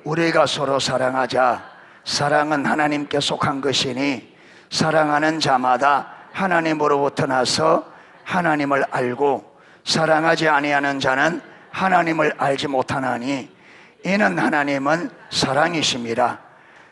우리가 서로 사랑하자. 사랑은 하나님께 속한 것이니 사랑하는 자마다 하나님으로부터 나서 하나님을 알고 사랑하지 아니하는 자는 하나님을 알지 못하나니 이는 하나님은 사랑이심이라.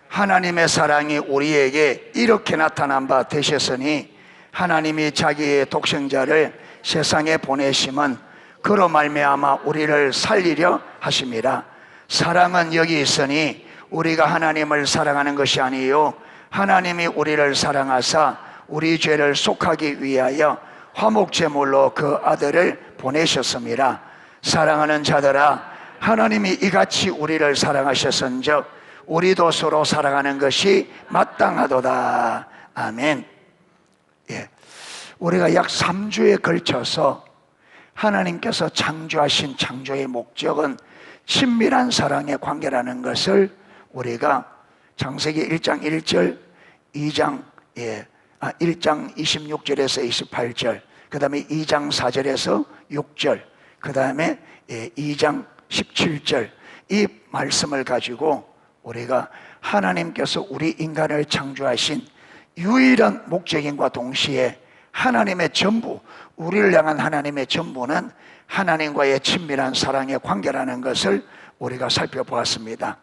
하나님의 사랑이 우리에게 이렇게 나타난 바 되셨으니 하나님이 자기의 독생자를 세상에 보내심은 그로 말미암아 우리를 살리려 하심이라. 사랑은 여기 있으니 우리가 하나님을 사랑하는 것이 아니요 하나님이 우리를 사랑하사 우리 죄를 속하기 위하여 화목제물로 그 아들을 보내셨습니다. 사랑하는 자들아, 하나님이 이같이 우리를 사랑하셨은즉 우리도 서로 사랑하는 것이 마땅하도다. 아멘. 예. 우리가 약 3주에 걸쳐서 하나님께서 창조하신 창조의 목적은 친밀한 사랑의 관계라는 것을 우리가 창세기 1장 1절, 1장 26절에서 28절, 그 다음에 2장 4절에서 6절, 그 다음에 2장 17절, 이 말씀을 가지고 우리가 하나님께서 우리 인간을 창조하신 유일한 목적인과 동시에 하나님의 전부, 우리를 향한 하나님의 전부는 하나님과의 친밀한 사랑의 관계라는 것을 우리가 살펴보았습니다.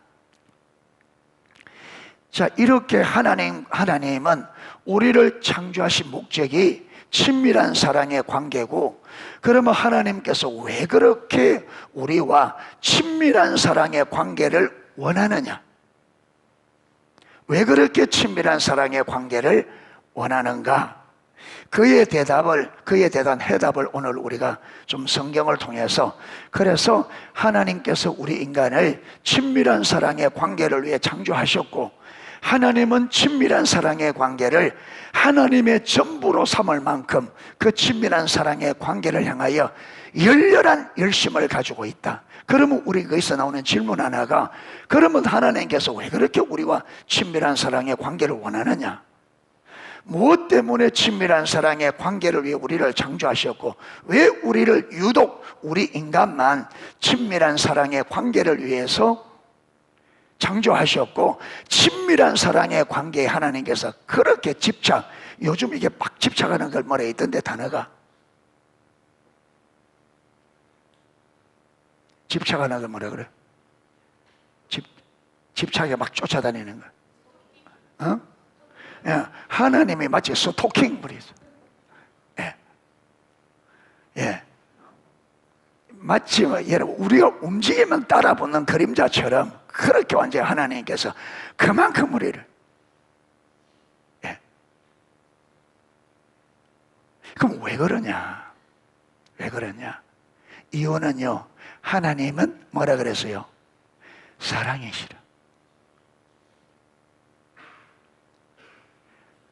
자, 이렇게 하나님은 우리를 창조하신 목적이 친밀한 사랑의 관계고, 그러면 하나님께서 왜 그렇게 우리와 친밀한 사랑의 관계를 원하느냐? 왜 그렇게 친밀한 사랑의 관계를 원하는가? 그에 대한 해답을 오늘 우리가 좀 성경을 통해서, 그래서 하나님께서 우리 인간을 친밀한 사랑의 관계를 위해 창조하셨고, 하나님은 친밀한 사랑의 관계를 하나님의 전부로 삼을 만큼 그 친밀한 사랑의 관계를 향하여 열렬한 열심을 가지고 있다. 그러면 우리 거기서 나오는 질문 하나가, 그러면 하나님께서 왜 그렇게 우리와 친밀한 사랑의 관계를 원하느냐? 무엇 때문에 친밀한 사랑의 관계를 위해 우리를 창조하셨고, 왜 우리를 유독 우리 인간만 친밀한 사랑의 관계를 위해서 창조하셨고, 친밀한 사랑의 관계에 하나님께서 그렇게 요즘 이게 막 집착하는 걸 뭐라 있던데, 단어가 집착하는 걸 뭐라 그래? 집착에 막 쫓아다니는 거. 예, 하나님이 마치 스토킹 부리죠. 예. 마치 여러분, 우리가 움직이면 따라붙는 그림자처럼 그렇게 완전히 하나님께서 그만큼 우리를, 그럼 왜 그러냐? 왜 그러냐? 이유는요, 하나님은 뭐라 그랬어요? 사랑이시라.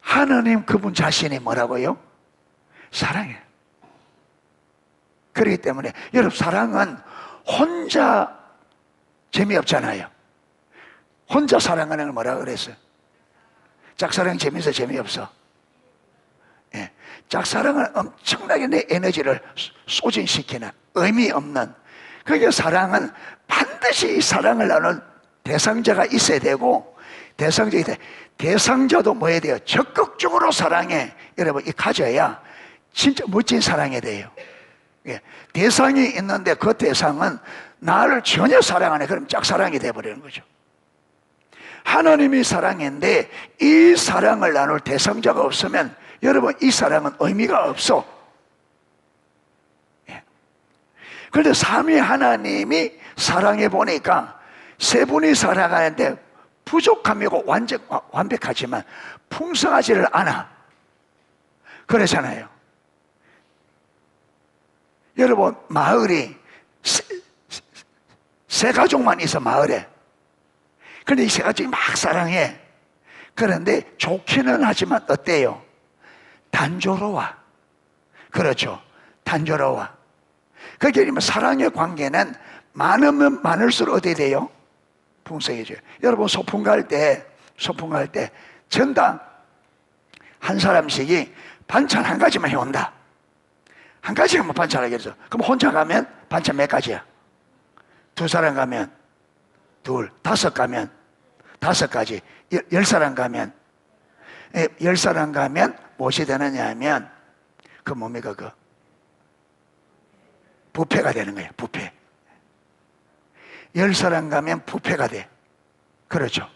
하나님 그분 자신이 뭐라고요? 사랑이에요. 그렇기 때문에 여러분, 사랑은 혼자 재미없잖아요. 혼자 사랑하는 걸 뭐라 그랬어요? 짝사랑 재미있어, 재미없어? 예. 짝사랑은 엄청나게 내 에너지를 소진시키는 의미 없는, 그게 사랑은 반드시 사랑을 나눌 대상자가 있어야 되고, 대상자도 뭐 해야 돼요? 적극적으로 사랑해. 여러분, 이 가져야 진짜 멋진 사랑이 돼요. 예. 대상이 있는데 그 대상은 나를 전혀 사랑 안 해. 그럼 짝사랑이 돼버리는 거죠. 하나님이 사랑인데 이 사랑을 나눌 대상자가 없으면 여러분, 이 사랑은 의미가 없어. 예. 그런데 삼위 하나님이 사랑해 보니까 세 분이 사랑하는데 부족함이고 완벽하지만 풍성하지를 않아. 그러잖아요. 여러분, 마을이 세 가족만 있어, 마을에. 그런데 이 세 가족이 막 사랑해. 그런데 좋기는 하지만 어때요? 단조로워. 그렇죠. 단조로워. 그게 사랑의 관계는 많으면 많을수록 어떻게 돼요? 풍성해져요. 여러분, 소풍 갈 때 전당 한 사람씩이 반찬 한 가지만 해온다. 한 가지만 반찬 하겠어. 그럼 혼자 가면 반찬 몇 가지야? 두 사람 가면 둘, 다섯 가면 다섯 가지. 열 사람 가면, 열 사람 가면 무엇이 되느냐 하면 그 뭡니까? 그 부패가 되는 거예요. 부패. 열 사람 가면 부패가 돼. 그렇죠.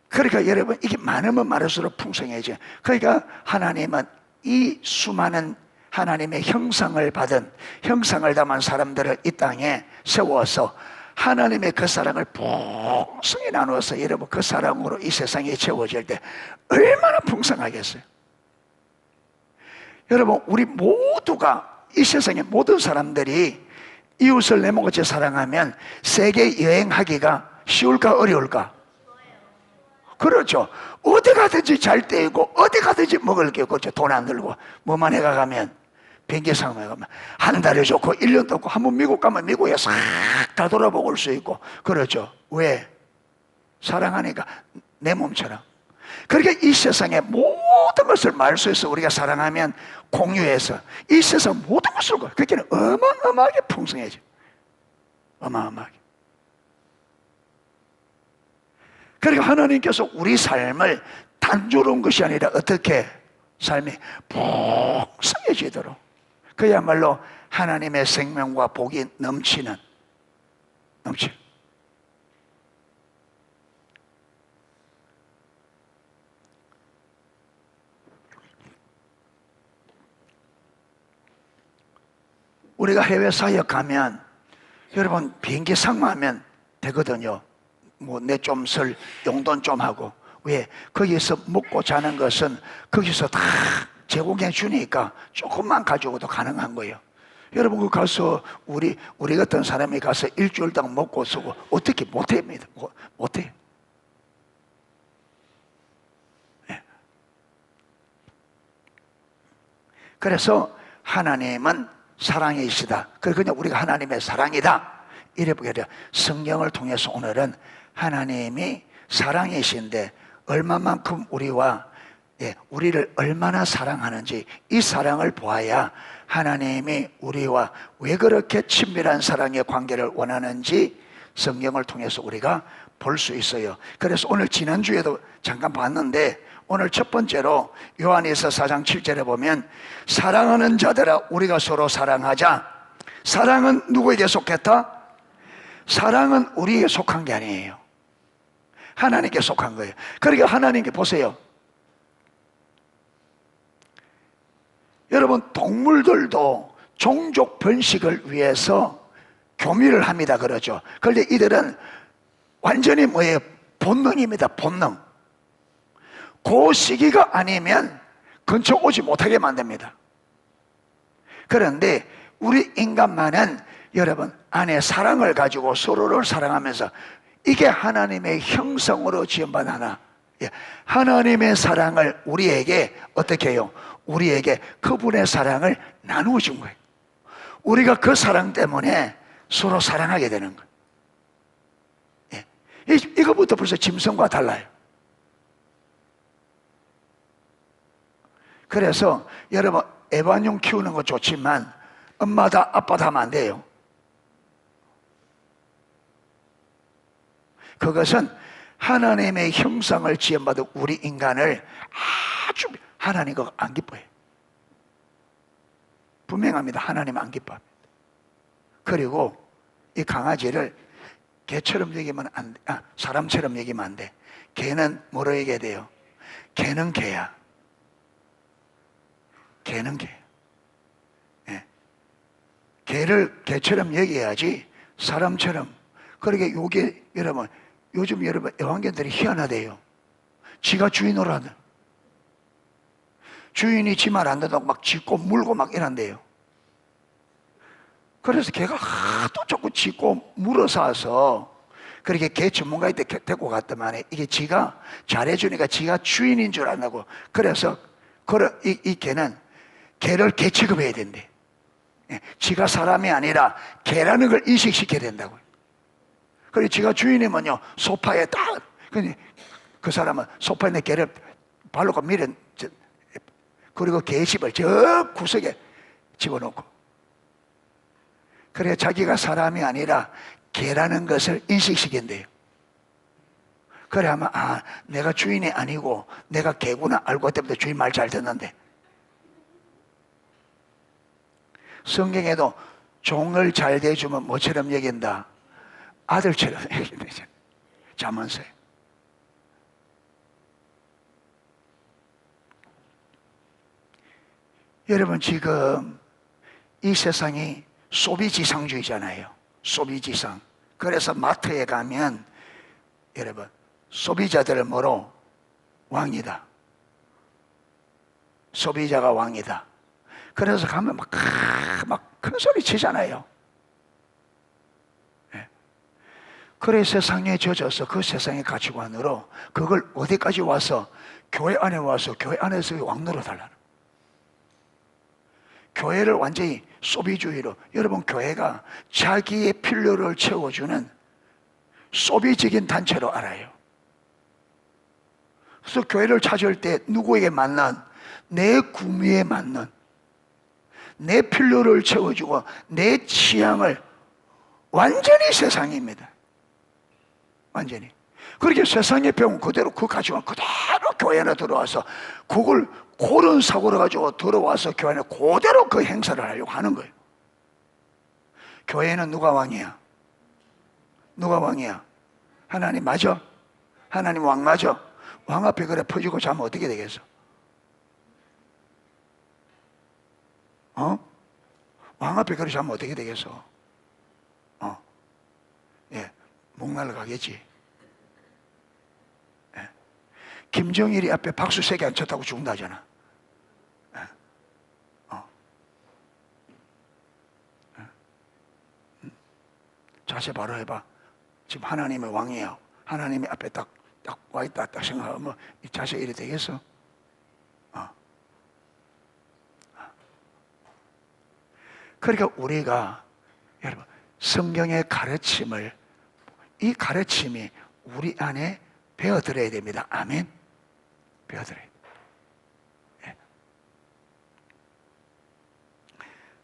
그러니까 여러분, 이게 많으면 많을수록 풍성해져요. 그러니까 하나님은 이 수많은 하나님의 형상을 받은, 형상을 담은 사람들을 이 땅에 세워서 하나님의 그 사랑을 풍성히 나누어서 여러분 그 사랑으로 이 세상이 채워질 때 얼마나 풍성하겠어요. 여러분, 우리 모두가, 이 세상의 모든 사람들이 이웃을 내 몸같이 사랑하면 세계 여행하기가 쉬울까 어려울까? 그렇죠. 어디 가든지 잘 때이고 어디 가든지 먹을 게 없고 돈 안 들고 뭐만 해가 가면 비행기 상황에 가면 한 달에 좋고 1년도 없고 한번 미국 가면 미국에 싹 다 돌아보고 올 수 있고 그렇죠. 왜? 사랑하니까 내 몸처럼. 그러니까 이 세상의 모든 것을 말소해서 우리가 사랑하면 공유해서 이 세상 모든 것을 그렇게 어마어마하게 풍성해져. 어마어마하게. 그러니까 하나님께서 우리 삶을 단조로운 것이 아니라 어떻게 삶이 풍성해지도록 그야말로 하나님의 생명과 복이 넘치는 우리가 해외 사역 가면 여러분 비행기 상마하면 되거든요. 뭐 내 좀 쓸 용돈 좀 하고. 왜? 거기서 먹고 자는 것은 거기서 다 제공해 주니까 조금만 가지고도 가능한 거예요. 여러분 그 가서 우리 같은 사람이 가서 일주일 동안 먹고 쓰고 어떻게 못합니다. 못해. 네. 그래서 하나님은 사랑이시다. 그냥 우리가 하나님의 사랑이다. 이래 보게 돼요. 성경을 통해서 오늘은 하나님이 사랑이신데 얼마만큼 우리를 얼마나 사랑하는지 이 사랑을 보아야 하나님이 우리와 왜 그렇게 친밀한 사랑의 관계를 원하는지 성경을 통해서 우리가 볼 수 있어요. 그래서 오늘 지난주에도 잠깐 봤는데 오늘 첫 번째로 요한일서 4장 7절에 보면 사랑하는 자들아 우리가 서로 사랑하자. 사랑은 누구에게 속했다? 사랑은 우리에게 속한 게 아니에요. 하나님께 속한 거예요. 그러니까 하나님께 보세요. 여러분 동물들도 종족 번식을 위해서 교미를 합니다. 그러죠. 그런데 이들은 완전히 뭐예요? 본능입니다. 본능. 그 시기가 아니면 근처 오지 못하게 만듭니다. 그런데 우리 인간만은 여러분 안에 사랑을 가지고 서로를 사랑하면서 이게 하나님의 형상으로 지음받은 하나. 하나님의 사랑을 우리에게 어떻게 해요? 우리에게 그분의 사랑을 나누어 준 거예요. 우리가 그 사랑 때문에 서로 사랑하게 되는 거예요. 이거부터 벌써 짐승과 달라요. 그래서 여러분 애완용 키우는 거 좋지만 엄마다 아빠다 하면 안 돼요. 그것은 하나님의 형상을 지음받은 우리 인간을 아주 하나님과 안 기뻐해요. 분명합니다. 하나님 안 기뻐합니다. 그리고 이 강아지를 개처럼 여기면 안 돼. 사람처럼 여기면 안 돼. 개는 뭐로 얘기해야 돼요? 개는 개야. 개는 개. 개를 개처럼 여겨야지 사람처럼. 그러게 요게 여러분 요즘 여러분 애완견들이 희한하대요. 지가 주인으로 하는. 주인이 지 말 안 듣는다고 막 짖고 물고 막 이런대요. 그래서 걔가 하도 자꾸 짖고 물어서 그렇게 개 전문가한테 데리고 갔더만 이게 지가 잘해주니까 지가 주인인 줄 안다고. 그래서 이 개는 개를 개 취급해야 된대. 지가 사람이 아니라 개라는 걸 인식시켜야 된다고요. 그리고 지가 주인이면요 소파에 딱 그 사람은 소파에 있는 개를 발로 밀어 그리고 개집을 저 구석에 집어넣고 그래 자기가 사람이 아니라 개라는 것을 인식시킨대요. 그래 하면 아 내가 주인이 아니고 내가 개구나 알고 그때부터 주인 말 잘 듣는데. 성경에도 종을 잘 대해주면 뭐처럼 여긴다? 아들처럼 여긴다. 잠언서에. 여러분 지금 이 세상이 소비지상주의잖아요. 소비지상. 그래서 마트에 가면 여러분 소비자들을 뭐로? 왕이다. 소비자가 왕이다. 그래서 가면 막 큰 소리 치잖아요. 네. 그래 세상에 젖어서 그 세상의 가치관으로 그걸 어디까지 와서 교회 안에 와서 교회 안에서 왕 노릇하려는. 교회를 완전히 소비주의로. 여러분 교회가 자기의 필요를 채워주는 소비적인 단체로 알아요. 그래서 교회를 찾을 때 누구에게 맞는 내 구미에 맞는 내 필요를 채워주고 내 취향을 완전히 세상입니다. 완전히. 그렇게 세상에 배운 그대로 그 가치관 그대로 교회 안에 들어와서 그걸 그런 사고를 가지고 들어와서 교회 안에 그대로 그 행사를 하려고 하는 거예요. 교회는 누가 왕이야? 누가 왕이야? 하나님 맞아? 하나님 왕 맞아? 왕 앞에 그래 퍼지고 자면 어떻게 되겠어? 왕 앞에 그래 자면 어떻게 되겠어? 예, 목 날라가겠지. 예. 김정일이 앞에 박수 3개 안 쳤다고 죽는다잖아. 예. 자세 바로 해봐. 지금 하나님의 왕이야. 하나님의 앞에 딱 와있다 딱 생각하면 이 자세 이래 되겠어? 그러니까 우리가 여러분 성경의 가르침을 이 가르침이 우리 안에 배워들어야 됩니다. 아멘. 배워들어야 돼요. 네.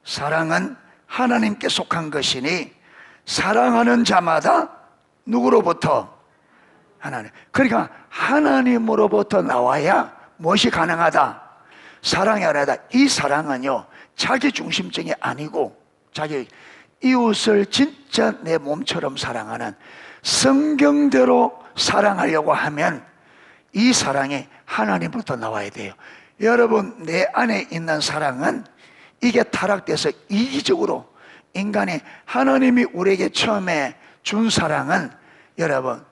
사랑은 하나님께 속한 것이니 사랑하는 자마다 누구로부터? 하나님. 그러니까 하나님으로부터 나와야 무엇이 가능하다? 사랑이 아니라 이 사랑은요 자기 중심적이 아니고 자기 이웃을 진짜 내 몸처럼 사랑하는 성경대로 사랑하려고 하면 이 사랑이 하나님부터 나와야 돼요. 여러분 내 안에 있는 사랑은 이게 타락돼서 이기적으로 인간이 하나님이 우리에게 처음에 준 사랑은 여러분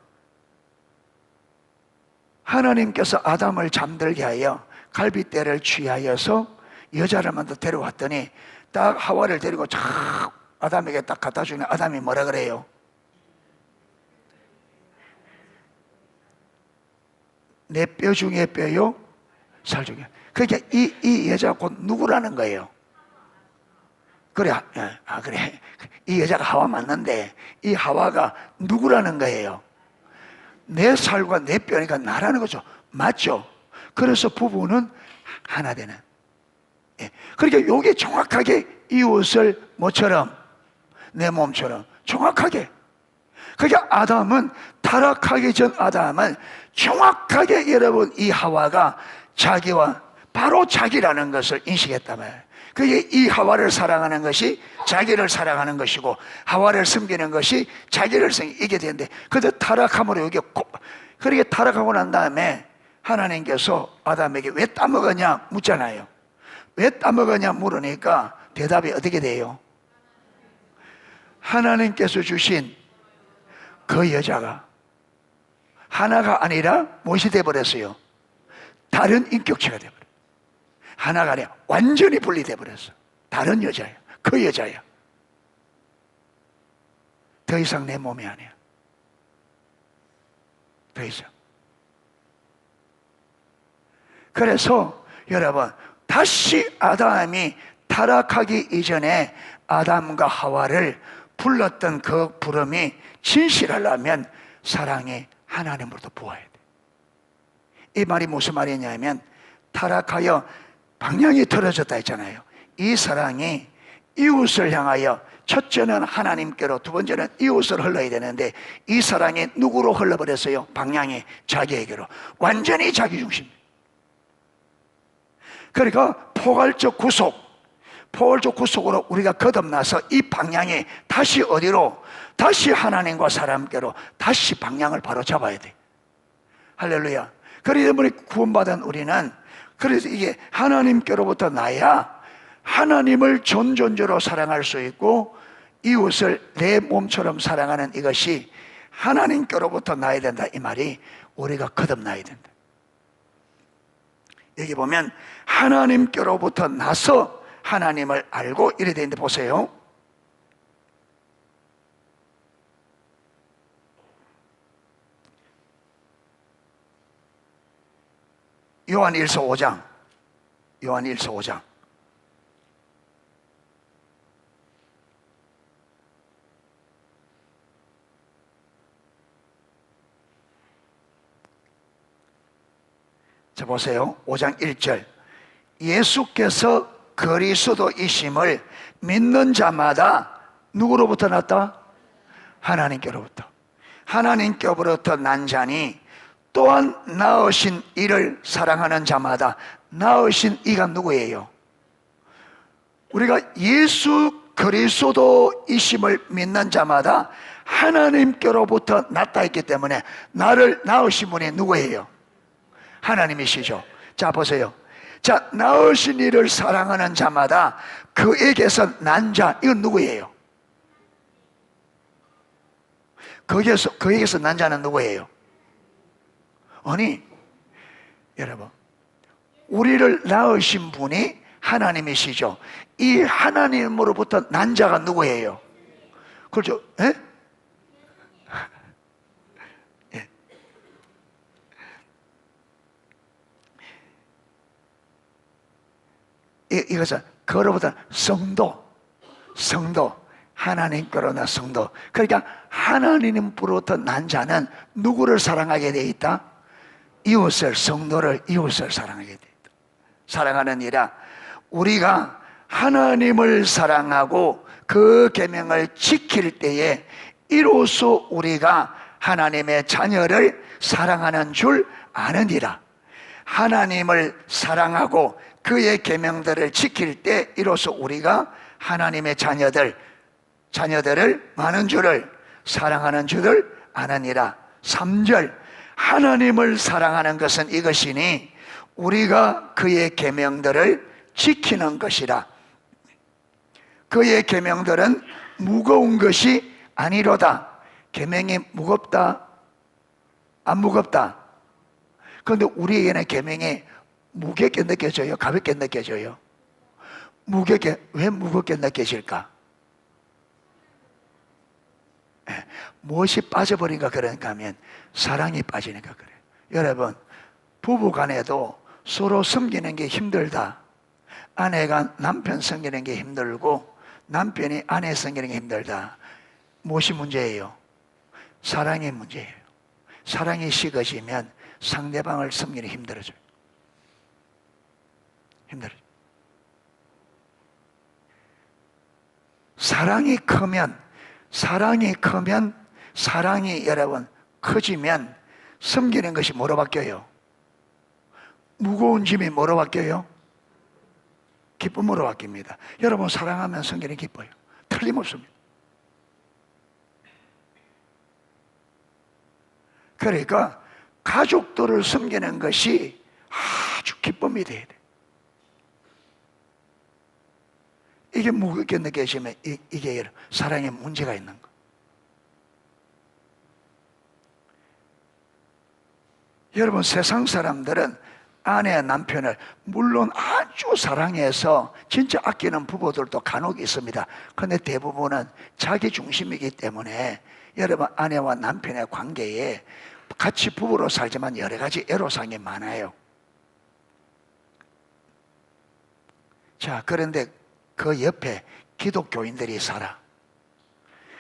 하나님께서 아담을 잠들게 하여 갈빗대를 취하여서 여자를 만들어 데려왔더니 딱 하와를 데리고 쫙 아담에게 딱 갖다 주니 아담이 뭐라 그래요? 내 뼈 중에 뼈요, 살 중에. 그러니까 이 여자가 곧 누구라는 거예요? 그래, 그래. 이 여자가 하와 맞는데 이 하와가 누구라는 거예요? 내 살과 내 뼈니까 나라는 거죠. 맞죠? 그래서 부부는 하나 되는. 예. 그러니까 이게 정확하게 이웃을 뭐처럼? 내 몸처럼 정확하게. 그러니까 아담은 타락하기 전 아담은 정확하게 여러분 이 하와가 자기와 바로 자기라는 것을 인식했단 말이에요. 그게 이 하와를 사랑하는 것이 자기를 사랑하는 것이고 하와를 섬기는 것이 자기를 섬기게 되는데 그때 타락함으로 이게 그렇게 타락하고 난 다음에 하나님께서 아담에게 왜 따먹었냐 묻잖아요. 왜 따먹었냐 물으니까 대답이 어떻게 돼요? 하나님께서 주신 그 여자가 하나가 아니라 무엇이 되어버렸어요? 다른 인격체가 되어버렸어요. 하나가 아니라 완전히 분리되어버렸어. 다른 여자야. 그 여자야. 더 이상 내 몸이 아니야. 더 이상. 그래서 여러분 다시 아담이 타락하기 이전에 아담과 하와를 불렀던 그 부름이 진실하려면 사랑이 하나님으로부터 부어야 돼. 이 말이 무슨 말이냐면 타락하여 방향이 틀어졌다 했잖아요. 이 사랑이 이웃을 향하여 첫째는 하나님께로, 두 번째는 이웃을 흘러야 되는데 이 사랑이 누구로 흘러버렸어요? 방향이 자기에게로. 완전히 자기 중심. 그러니까 포괄적 구속으로 우리가 거듭나서 이 방향이 다시 어디로? 다시 하나님과 사람께로 다시 방향을 바로 잡아야 돼. 할렐루야. 그러기 때문에 구원받은 우리는, 그래서 이게 하나님께로부터 나야 하나님을 전존재로 사랑할 수 있고 이웃을 내 몸처럼 사랑하는 이것이 하나님께로부터 나야 된다. 이 말이 우리가 거듭나야 된다. 여기 보면 하나님께로부터 나서 하나님을 알고 이래 되는데 보세요. 요한일서 5장. 요한일서 5장. 자, 보세요. 5장 1절. 예수께서 그리스도이심을 믿는 자마다 누구로부터 났다? 하나님께로부터. 하나님께로부터 난 자니 또한 낳으신 이를 사랑하는 자마다, 낳으신 이가 누구예요? 우리가 예수 그리스도이심을 믿는 자마다 하나님께로부터 났다 했기 때문에 나를 낳으신 분이 누구예요? 하나님이시죠. 자, 보세요. 자, 낳으신 이를 사랑하는 자마다 그에게서 난 자, 이건 누구예요? 그에게서 난 자는 누구예요? 아니, 여러분, 우리를 낳으신 분이 하나님이시죠. 이 하나님으로부터 난 자가 누구예요? 그렇죠? 예? 이것은 그로부터 성도, 하나님께로 나 성도. 그러니까 하나님으로부터 난 자는 누구를 사랑하게 돼 있다? 이웃을, 성도를, 이웃을 사랑하게 돼 있다. 사랑하는 이라 우리가 하나님을 사랑하고 그 계명을 지킬 때에 이로써 우리가 하나님의 자녀를 사랑하는 줄 아느니라. 하나님을 사랑하고 그의 계명들을 지킬 때 이로써 우리가 하나님의 자녀들을 많은 줄을 사랑하는 줄을 아느니라. 3절. 하나님을 사랑하는 것은 이것이니 우리가 그의 계명들을 지키는 것이라. 그의 계명들은 무거운 것이 아니로다. 계명이 무겁다? 안 무겁다? 그런데 우리에게는 계명이 무겁게 느껴져요? 가볍게 느껴져요? 왜 무겁게 느껴질까? 무엇이 빠져버린가 그러니까 하면 사랑이 빠지니까 그래요. 여러분, 부부 간에도 서로 섬기는 게 힘들다. 아내가 남편 섬기는 게 힘들고 남편이 아내 섬기는 게 힘들다. 무엇이 문제예요? 사랑이 문제예요. 사랑이 식어지면 상대방을 섬기는 게 힘들어져요. 사랑이 여러분 커지면 섬기는 것이 뭐로 바뀌어요? 무거운 짐이 뭐로 바뀌어요? 기쁨으로 바뀝니다. 여러분, 사랑하면 섬기는 기뻐요. 틀림없습니다. 그러니까 가족들을 섬기는 것이 아주 기쁨이 돼야 돼. 이게 무겁게 느껴지면 이게 사랑에 문제가 있는 거. 여러분, 세상 사람들은 아내, 남편을 물론 아주 사랑해서 진짜 아끼는 부부들도 간혹 있습니다. 그런데 대부분은 자기 중심이기 때문에 여러분, 아내와 남편의 관계에 같이 부부로 살지만 여러 가지 애로사항이 많아요. 자, 그런데 그 옆에 기독교인들이 살아.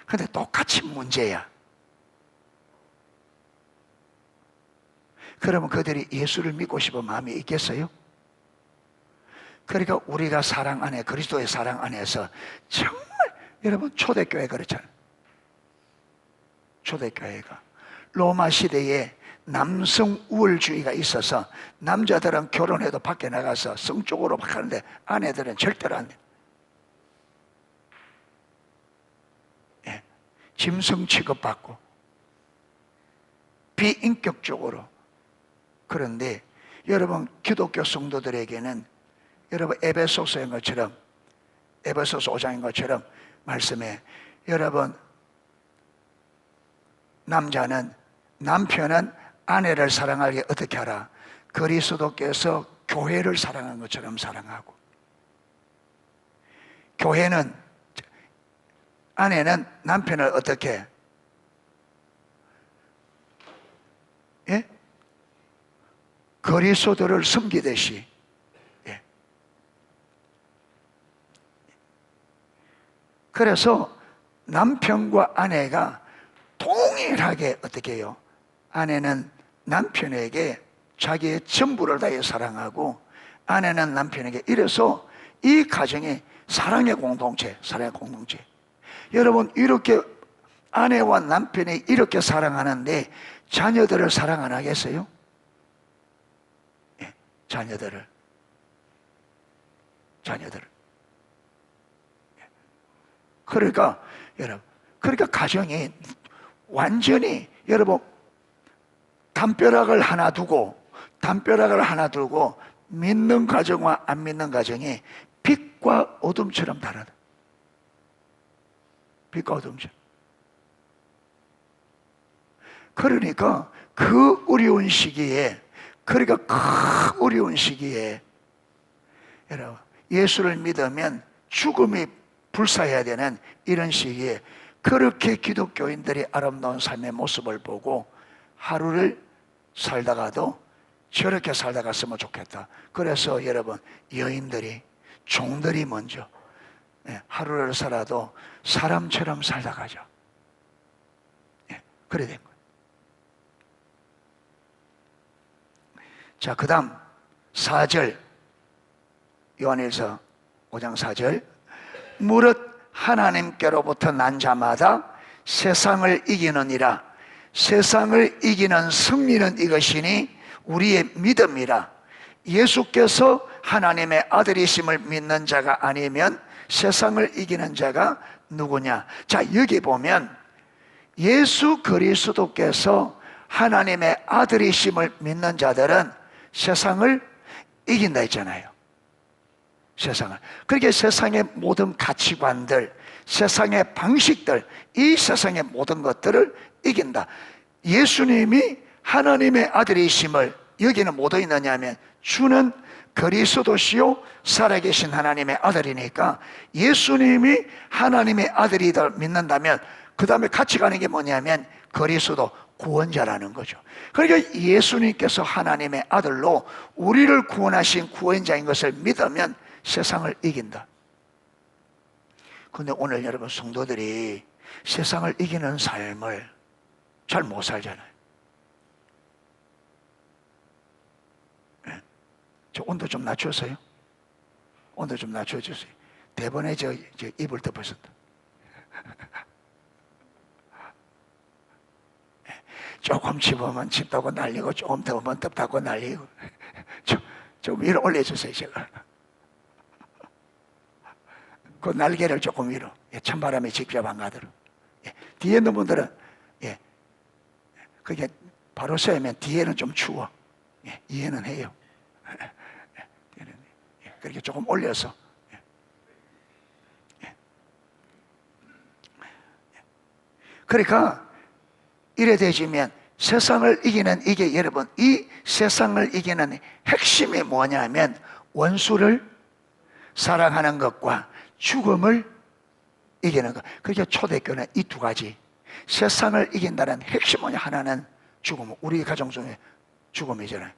근데 똑같이 문제야. 그러면 그들이 예수를 믿고 싶은 마음이 있겠어요? 그러니까 우리가 사랑 안에, 그리스도의 사랑 안에서 정말 여러분, 초대교회 그렇잖아요. 초대교회가 로마 시대에 남성 우월주의가 있어서 남자들은 결혼해도 밖에 나가서 성적으로 막 하는데 아내들은 절대로 안 돼. 예. 짐승 취급받고 비인격적으로. 그런데 여러분, 기독교 성도들에게는 여러분 에베소서인 것처럼, 에베소서 5장인 것처럼 말씀해, 여러분 남편은 아내를 사랑하게 어떻게 하라? 그리스도께서 교회를 사랑한 것처럼 사랑하고, 아내는 남편을 어떻게, 예? 그리스도를 섬기듯이. 예. 그래서 남편과 아내가 동일하게 어떻게 해요? 아내는 남편에게 자기의 전부를 다해 사랑하고, 아내는 남편에게, 이래서 이 가정이 사랑의 공동체. 여러분, 이렇게 아내와 남편이 이렇게 사랑하는데 자녀들을 사랑 안 하겠어요? 예, 자녀들을. 그러니까 여러분, 가정이 완전히, 여러분, 담벼락을 하나 두고 믿는 가정과 안 믿는 가정이 빛과 어둠처럼 다르다. 빛과 어둠처럼. 그러니까 그 어려운 시기에, 여러분, 예수를 믿으면 죽음이 불사해야 되는 이런 시기에 그렇게 기독교인들이 아름다운 삶의 모습을 보고 하루를 살다가도 저렇게 살다 갔으면 좋겠다. 그래서 여러분, 여인들이, 종들이 먼저 하루를 살아도 사람처럼 살다 가죠. 그래 된 거예요. 자, 그 다음 4절, 요한일서 5장 4절. 무릇 하나님께로부터 난 자마다 세상을 이기느니라. 세상을 이기는 승리는 이것이니 우리의 믿음이라. 예수께서 하나님의 아들이심을 믿는 자가 아니면 세상을 이기는 자가 누구냐? 자, 여기 보면 예수 그리스도께서 하나님의 아들이심을 믿는 자들은 세상을 이긴다 했잖아요. 세상을. 그렇게 세상의 모든 가치관들, 세상의 방식들, 이 세상의 모든 것들을 이긴다. 예수님이 하나님의 아들이심을 여기는 못 있느냐 하면, 주는 그리스도시요 살아계신 하나님의 아들이니까 예수님이 하나님의 아들이다 믿는다면 그 다음에 같이 가는 게 뭐냐면 그리스도, 구원자라는 거죠. 그러니까 예수님께서 하나님의 아들로 우리를 구원하신 구원자인 것을 믿으면 세상을 이긴다. 그런데 오늘 여러분 성도들이 세상을 이기는 삶을 잘 못 살잖아요. 저 온도 좀 낮춰서요. 온도 좀 낮춰주세요. 대번에 저 입을 덮었었다. 조금 집으면 춥다고 날리고, 조금 더우면 덥다고 날리고. 좀 위로 올려주세요, 제가. 그 날개를 조금 위로. 찬바람이 직접 안 가도록. 뒤에 있는 분들은, 그게 바로 서면 뒤에는 좀 추워. 이해는 해요. 그렇게 조금 올려서. 그러니까 이래 되지면 세상을 이기는, 이게 여러분, 이 세상을 이기는 핵심이 뭐냐면 원수를 사랑하는 것과 죽음을 이기는 것. 그러니까 초대교회는 이 두 가지, 세상을 이긴다는 핵심 뭐냐? 하나는 죽음, 우리 가정 중에 죽음이잖아요.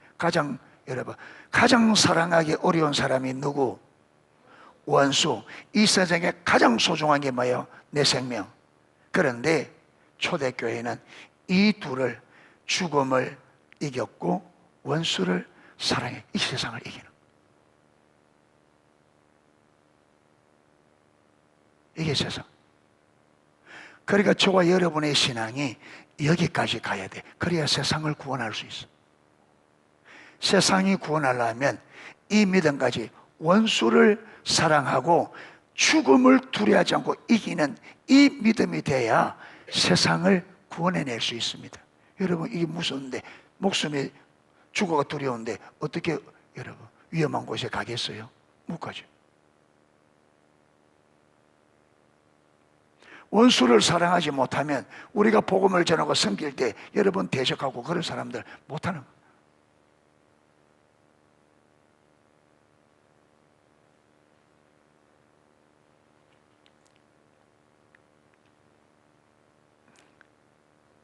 여러분, 가장 사랑하기 어려운 사람이 누구? 원수. 이 세상에 가장 소중한 게 뭐예요? 내 생명. 그런데 초대교회는 이 둘을, 죽음을 이겼고 원수를 사랑해, 이 세상을 이기는, 이게 세상. 그러니까 저와 여러분의 신앙이 여기까지 가야 돼. 그래야 세상을 구원할 수 있어. 세상이 구원하려면 이 믿음까지 원수를 사랑하고 죽음을 두려워하지 않고 이기는 이 믿음이 돼야 세상을 구원해낼 수 있습니다. 여러분, 이게 무서운데, 목숨이 죽어가 두려운데 어떻게 여러분 위험한 곳에 가겠어요? 못 가죠. 원수를 사랑하지 못하면 우리가 복음을 전하고 섬길 때 여러분 대적하고 그런 사람들 못하는 거예요.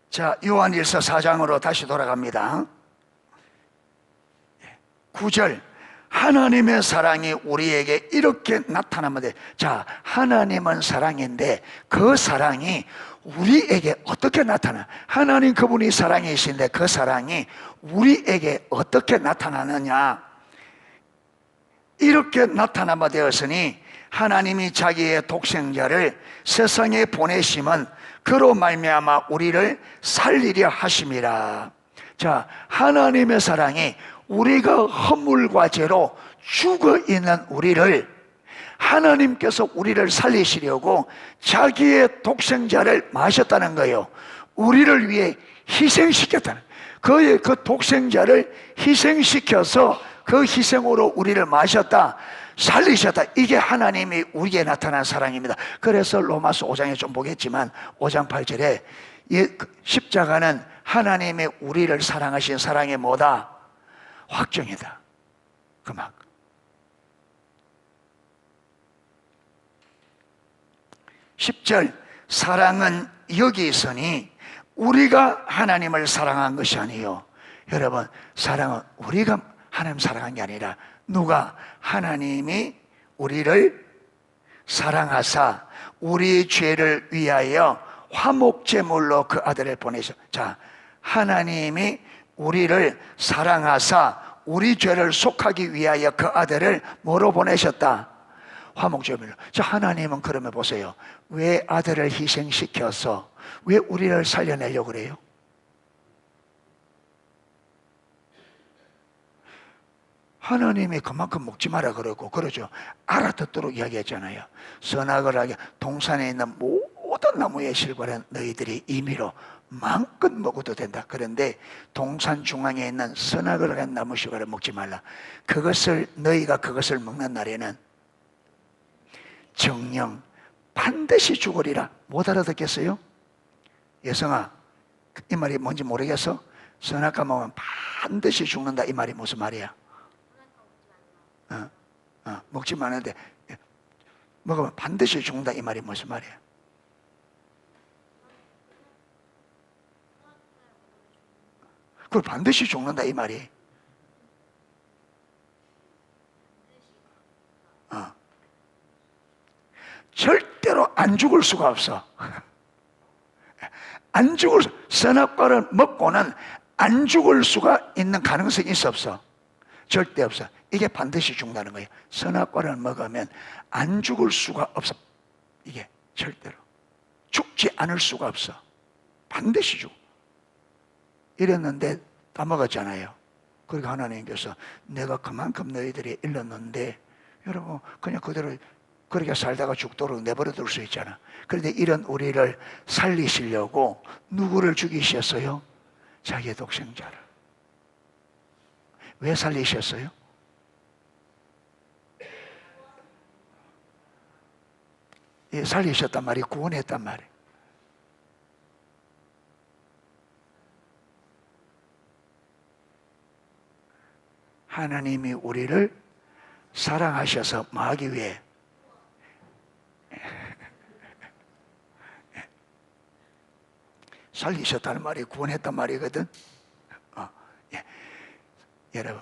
자, 요한일서 4장으로 다시 돌아갑니다. 9절, 하나님의 사랑이 우리에게 이렇게 나타나면 돼. 자, 하나님은 사랑인데 그 사랑이 우리에게 어떻게 나타나? 하나님 그분이 사랑이신데 그 사랑이 우리에게 어떻게 나타나느냐? 이렇게 나타나게 되었으니 하나님이 자기의 독생자를 세상에 보내심은 그로 말미암아 우리를 살리려 하심이라. 자, 하나님의 사랑이 우리가 허물과 죄로 죽어 있는 우리를 하나님께서 우리를 살리시려고 자기의 독생자를 마셨다는 거예요. 우리를 위해 희생시켰다는 그의 그 독생자를 희생시켜서 그 희생으로 우리를 마셨다, 살리셨다. 이게 하나님이 우리에게 나타난 사랑입니다. 그래서 로마서 5장에 좀 보겠지만 5장 8절에 십자가는 하나님의 우리를 사랑하신 사랑의 뭐다? 확정이다. 그 막 10절, 사랑은 여기 있으니 우리가 하나님을 사랑한 것이 아니요. 여러분, 사랑은 우리가 하나님 사랑한 게 아니라 누가? 하나님이 우리를 사랑하사 우리 죄를 위하여 화목제물로 그 아들을 보내셔. 자, 하나님이 우리를 사랑하사 우리 죄를 속하기 위하여 그 아들을 뭐로 보내셨다? 화목제물로. 자, 하나님은 그러면 보세요. 왜 아들을 희생시켜서 왜 우리를 살려내려고 그래요? 하나님이 그만큼 먹지 마라 그러고 그러죠. 알아듣도록 이야기했잖아요. 선악을 하게 동산에 있는 모든 나무의 실과는 너희들이 임의로 마음껏 먹어도 된다. 그런데 동산 중앙에 있는 선악을 한 나무 실과를 먹지 말라. 그것을 너희가 그것을 먹는 날에는 정령 반드시 죽으리라. 못 알아듣겠어요? 예성아, 이 말이 뭔지 모르겠어? 선악과 먹으면 반드시 죽는다. 이 말이 무슨 말이야? 먹지 마는데 먹으면 반드시 죽는다. 이 말이 무슨 말이야? 그걸 반드시 죽는다 이 말이. 절대로 안 죽을 수가 없어. 안 죽을 선악과를 먹고는 안 죽을 수가 있는 가능성이 있어 없어? 절대 없어. 이게 반드시 죽는다는 거예요. 선악과를 먹으면 안 죽을 수가 없어. 이게 절대로 죽지 않을 수가 없어. 반드시 죽어. 이랬는데 다 먹었잖아요. 그러니까 하나님께서 내가 그만큼 너희들이 일렀는데 여러분 그냥 그대로 그렇게 살다가 죽도록 내버려 둘 수 있잖아. 그런데 이런 우리를 살리시려고 누구를 죽이셨어요? 자기의 독생자를. 왜 살리셨어요? 예, 살리셨단 말이 구원했단 말이에요. 하나님이 우리를 사랑하셔서 뭐 하기 위해? 살리셨다는 말이 구원했단 말이거든. 예. 여러분,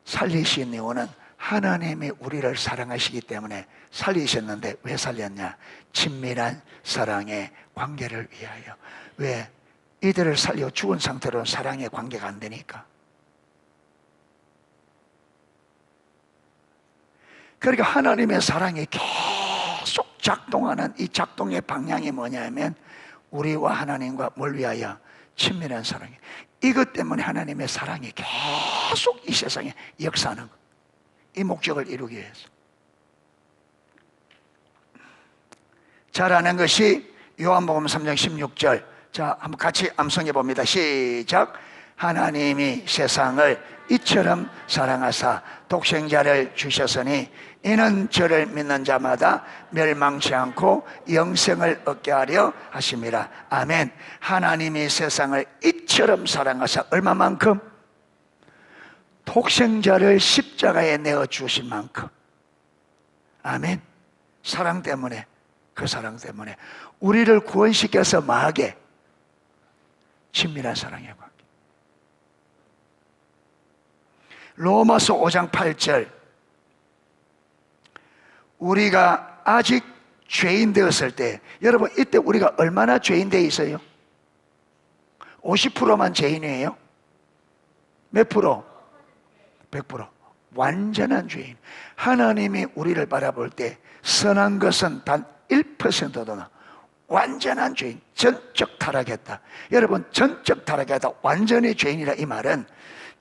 살리신 이유는 하나님이 우리를 사랑하시기 때문에 살리셨는데 왜 살렸냐? 친밀한 사랑의 관계를 위하여. 왜? 이들을 살려 죽은 상태로는 사랑의 관계가 안 되니까. 그러니까 하나님의 사랑이 계속 작동하는 이 작동의 방향이 뭐냐면 우리와 하나님과 뭘 위하여? 친밀한 사랑이. 이것 때문에 하나님의 사랑이 계속 이 세상에 역사하는 것. 이 목적을 이루기 위해서. 잘 아는 것이 요한복음 3장 16절. 자, 한번 같이 암송해 봅니다. 시작. 하나님이 세상을 이처럼 사랑하사 독생자를 주셨으니 이는 저를 믿는 자마다 멸망치 않고 영생을 얻게 하려 하심이라. 아멘. 하나님이 세상을 이처럼 사랑하사 얼마만큼? 독생자를 십자가에 내어 주신 만큼. 아멘. 사랑 때문에, 그 사랑 때문에 우리를 구원시켜서 마하게 친밀한 사랑의 관계. 로마서 5장 8절. 우리가 아직 죄인 되었을 때, 여러분 이때 우리가 얼마나 죄인 되어 있어요? 50%만 죄인이에요? 몇 프로? 100%. 완전한 죄인. 하나님이 우리를 바라볼 때 선한 것은 단 1%도 완전한 죄인, 전적 타락했다. 여러분, 전적 타락했다, 완전히 죄인이라 이 말은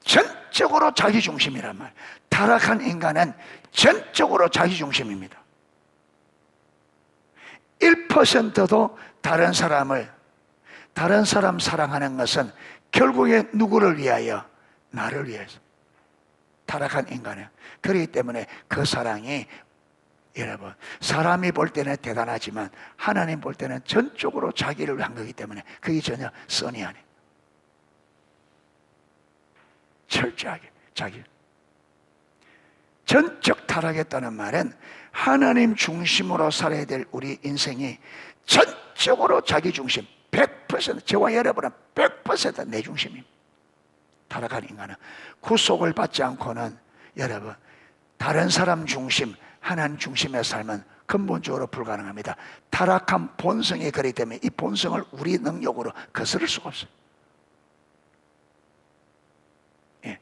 전적으로 자기중심이란 말. 타락한 인간은 전적으로 자기중심입니다. 1%도 다른 사람 사랑하는 것은 결국에 누구를 위하여? 나를 위해서. 타락한 인간은. 그렇기 때문에 그 사랑이, 여러분, 사람이 볼 때는 대단하지만 하나님 볼 때는 전적으로 자기를 위한 거기 때문에 그게 전혀 선이 아니에요. 철저하게 자기. 전적 타락했다는 말은 하나님 중심으로 살아야 될 우리 인생이 전적으로 자기 중심, 100%, 저와 여러분은 100%내 중심입니다. 타락한 인간은 구속을 받지 않고는, 여러분, 다른 사람 중심, 하나님 중심의 삶은 근본적으로 불가능합니다. 타락한 본성이 그렇기 때문에 이 본성을 우리 능력으로 거스를 수가 없어요. 예.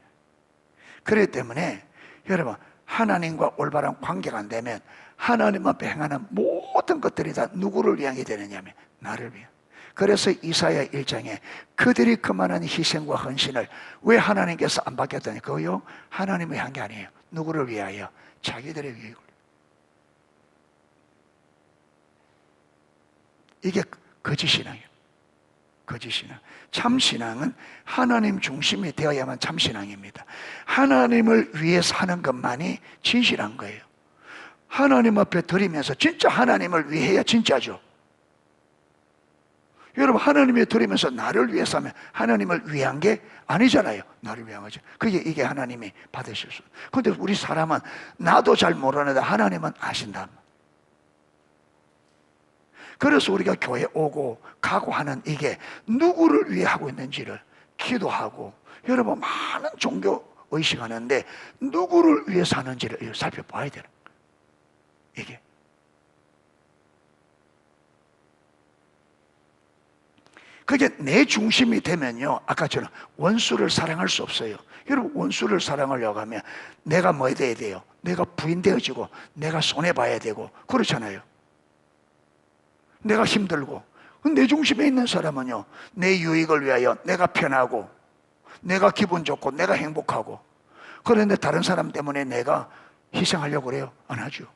그렇기 때문에 여러분, 하나님과 올바른 관계가 안 되면 하나님 앞에 행하는 모든 것들이 다 누구를 위한 게 되느냐면 나를 위한. 그래서 이사야 1장에 그들이 그 많은 희생과 헌신을 왜 하나님께서 안 받겠다니? 그거요, 하나님이 한 게 아니에요. 누구를 위하여? 자기들의 위해. 이게 거짓신앙이에요. 거짓신앙. 참신앙은 하나님 중심이 되어야만 참신앙입니다. 하나님을 위해서 하는 것만이 진실한 거예요. 하나님 앞에 드리면서 진짜 하나님을 위해야 진짜죠. 여러분, 하나님이 드리면서 나를 위해서 하면 하나님을 위한 게 아니잖아요. 나를 위한 거죠. 이게 하나님이 받으실 수. 그런데 우리 사람은 나도 잘 모르는데 하나님은 아신다. 그래서 우리가 교회 오고 가고 하는 이게 누구를 위해 하고 있는지를 기도하고, 여러분 많은 종교 의식하는데 누구를 위해서 하는지를 살펴봐야 되는 거예요. 이게 그게 내 중심이 되면요, 아까처럼 원수를 사랑할 수 없어요. 여러분, 원수를 사랑하려고 하면 내가 뭐 돼야 돼요? 내가 부인되어지고 내가 손해봐야 되고 그렇잖아요. 내가 힘들고. 내 중심에 있는 사람은요, 내 유익을 위하여 내가 편하고 내가 기분 좋고 내가 행복하고. 그런데 다른 사람 때문에 내가 희생하려고 그래요? 안 하죠.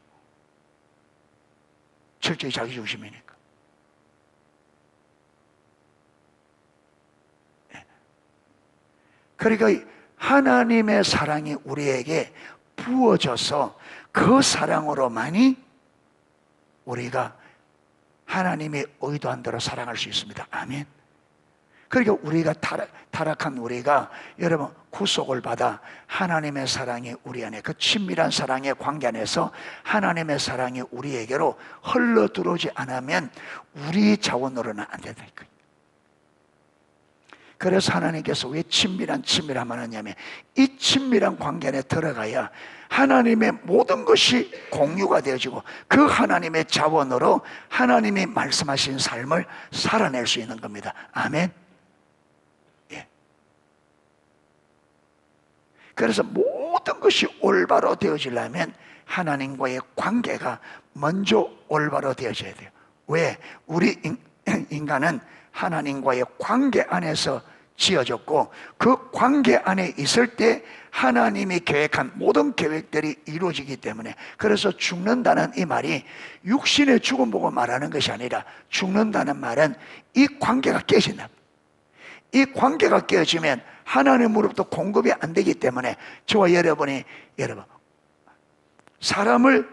철저히 자기 중심이니까. 그러니까 하나님의 사랑이 우리에게 부어져서 그 사랑으로만이 우리가 하나님이 의도한 대로 사랑할 수 있습니다. 아멘. 그러니까 우리가 타락한 우리가, 여러분, 구속을 받아 하나님의 사랑이 우리 안에, 그 친밀한 사랑의 관계 안에서 하나님의 사랑이 우리에게로 흘러 들어오지 않으면 우리 자원으로는 안 된다니까요. 그래서 하나님께서 왜 친밀함을 하냐면 이 친밀한 관계 안에 들어가야 하나님의 모든 것이 공유가 되어지고 그 하나님의 자원으로 하나님이 말씀하신 삶을 살아낼 수 있는 겁니다. 아멘. 예. 그래서 모든 것이 올바로 되어지려면 하나님과의 관계가 먼저 올바로 되어져야 돼요. 왜? 우리 인간은 하나님과의 관계 안에서 지어졌고, 그 관계 안에 있을 때 하나님이 계획한 모든 계획들이 이루어지기 때문에, 그래서 죽는다는 이 말이 육신의 죽음 보고 말하는 것이 아니라, 죽는다는 말은 이 관계가 깨진다. 이 관계가 깨어지면 하나님으로부터 공급이 안 되기 때문에, 저와 여러분 사람을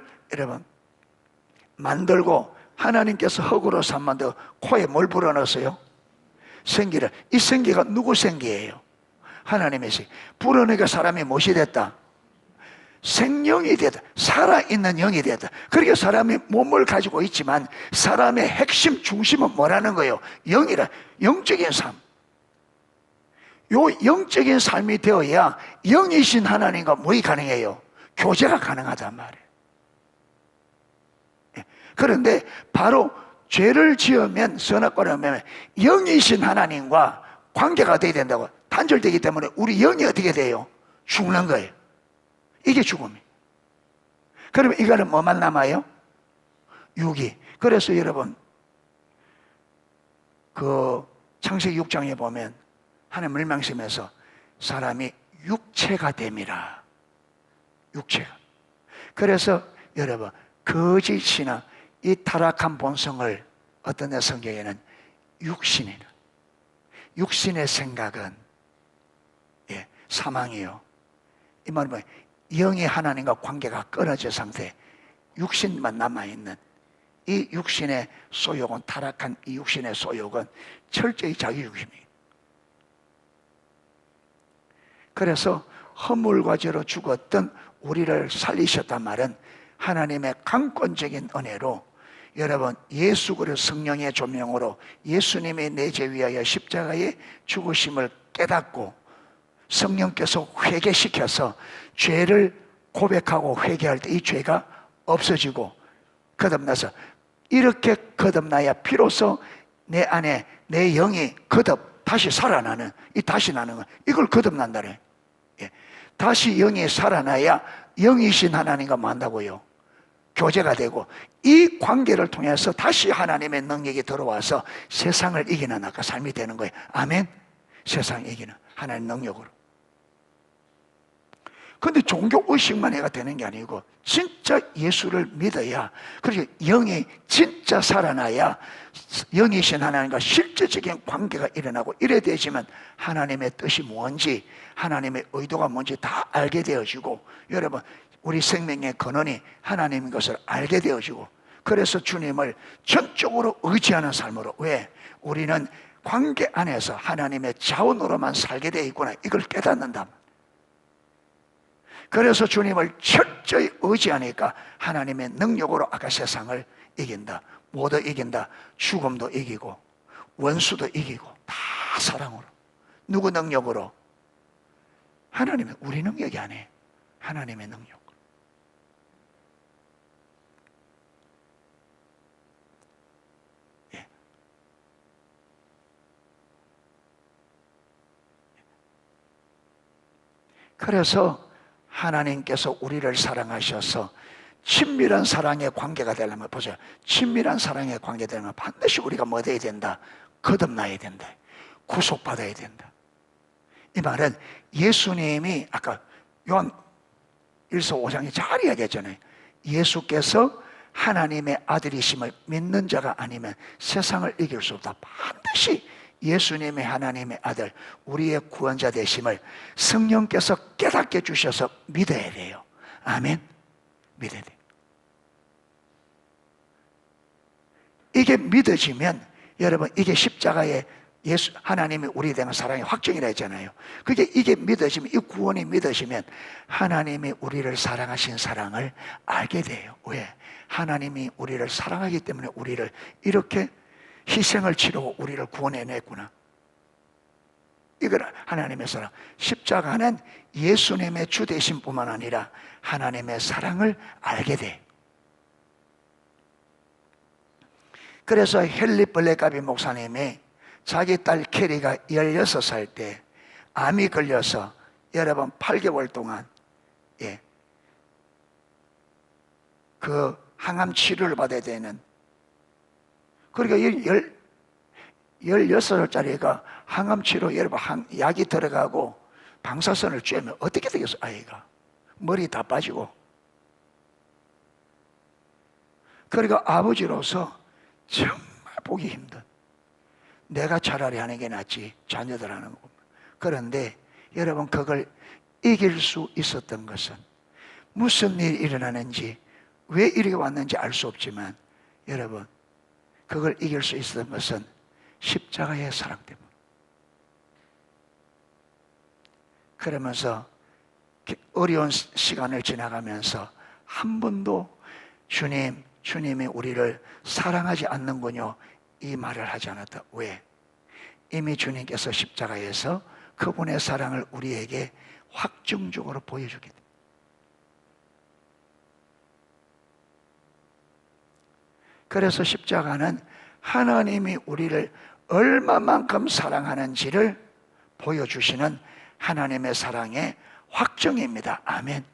만들고 하나님께서 흙으로 삼만들 코에 뭘 불어넣었어요? 생기를. 이 생기가 누구 생기예요? 하나님의 생기. 불어넣으니까 사람이 무엇이 됐다? 생명이 됐다. 살아있는 영이 됐다. 그러니까 사람이 몸을 가지고 있지만 사람의 핵심 중심은 뭐라는 거예요? 영이라. 영적인 삶. 요 영적인 삶이 되어야 영이신 하나님과 뭐이 가능해요? 교제가 가능하단 말이에요. 그런데 바로 죄를 지으면, 선악과를 하면 영이신 하나님과 관계가 되어야 된다고. 단절되기 때문에 우리 영이 어떻게 돼요? 죽는 거예요. 이게 죽음이에요. 그러면 이거는 뭐만 남아요? 육이. 그래서 여러분, 그 창세기 6장에 보면 하나님 멸망심에서 사람이 육체가 됨이라. 육체가. 그래서 여러분, 거짓이나 이 타락한 본성을 어떤 데 성경에는 육신이라. 육신의 생각은 사망이요. 이 말은 뭐예요? 영이 하나님과 관계가 끊어진 상태, 육신만 남아있는 이 육신의 소욕은, 타락한 이 육신의 소욕은 철저히 자기 중심이에요. 그래서 허물과 죄로 죽었던 우리를 살리셨단 말은 하나님의 강권적인 은혜로, 여러분, 예수 그리스도 성령의 조명으로 예수님의 내 죄 위하여 십자가의 죽으심을 깨닫고 성령께서 회개시켜서 죄를 고백하고 회개할 때 이 죄가 없어지고 거듭나서, 이렇게 거듭나야 비로소 내 안에 내 영이 거듭 다시 살아나는, 이 다시 나는 거, 이걸 거듭난다네. 다시 영이 살아나야 영이신 하나님과 만나고요, 교제가 되고, 이 관계를 통해서 다시 하나님의 능력이 들어와서 세상을 이기는 아까 삶이 되는 거예요. 아멘. 세상 이기는 하나님의 능력으로. 근데 종교 의식만 해가 되는 게 아니고 진짜 예수를 믿어야, 그리고 영이 진짜 살아나야 영이신 하나님과 실제적인 관계가 일어나고, 이래 되지만 하나님의 뜻이 뭔지, 하나님의 의도가 뭔지 다 알게 되어지고, 여러분, 우리 생명의 근원이 하나님인 것을 알게 되어지고, 그래서 주님을 전적으로 의지하는 삶으로. 왜? 우리는 관계 안에서 하나님의 자원으로만 살게 되어 있구나, 이걸 깨닫는다. 그래서 주님을 철저히 의지하니까 하나님의 능력으로 아까 세상을 이긴다. 모두 이긴다. 죽음도 이기고 원수도 이기고 다 사랑으로. 누구 능력으로? 하나님의, 우리 능력이 아니에요. 하나님의 능력. 예. 그래서 하나님께서 우리를 사랑하셔서 친밀한 사랑의 관계가 되려면, 보세요, 친밀한 사랑의 관계 되려면 반드시 우리가 뭐 돼야 된다? 거듭나야 된다. 구속받아야 된다. 이 말은 예수님이 아까 요한 1서 5장에 잘 이야기했잖아요. 예수께서 하나님의 아들이심을 믿는 자가 아니면 세상을 이길 수 없다. 반드시 예수님의 하나님의 아들, 우리의 구원자 되심을 성령께서 깨닫게 주셔서 믿어야 돼요. 아멘. 믿어야 돼요. 이게 믿어지면, 여러분, 이게 십자가에 예수, 하나님이 우리에 대한 사랑의 확증이라 했잖아요. 그게 이게 믿어지면, 이 구원이 믿어지면 하나님이 우리를 사랑하신 사랑을 알게 돼요. 왜? 하나님이 우리를 사랑하기 때문에 우리를 이렇게 희생을 치르고 우리를 구원해냈구나. 이걸 하나님의 사랑. 십자가는 예수님의 주 되심뿐만 아니라 하나님의 사랑을 알게 돼. 그래서 헨리 블랙가비 목사님이 자기 딸 캐리가 16살 때 암이 걸려서 여러분 8개월 동안 그 항암 치료를 받아야 되는, 그러니까 16살짜리가 항암치료 여러분 약이 들어가고 방사선을 쬐면 어떻게 되겠어? 아이가 머리 다 빠지고. 그러니까 아버지로서 정말 보기 힘든, 내가 차라리 하는 게 낫지 자녀들 하는 거. 그런데 여러분, 그걸 이길 수 있었던 것은 무슨 일이 일어나는지, 왜 이렇게 왔는지 알 수 없지만 여러분, 그걸 이길 수 있었던 것은 십자가의 사랑 때문에. 그러면서 어려운 시간을 지나가면서 한 번도 주님이 우리를 사랑하지 않는군요, 이 말을 하지 않았다. 왜? 이미 주님께서 십자가에서 그분의 사랑을 우리에게 확증적으로 보여주기 때문에. 그래서 십자가는 하나님이 우리를 얼마만큼 사랑하는지를 보여주시는 하나님의 사랑의 확증입니다. 아멘.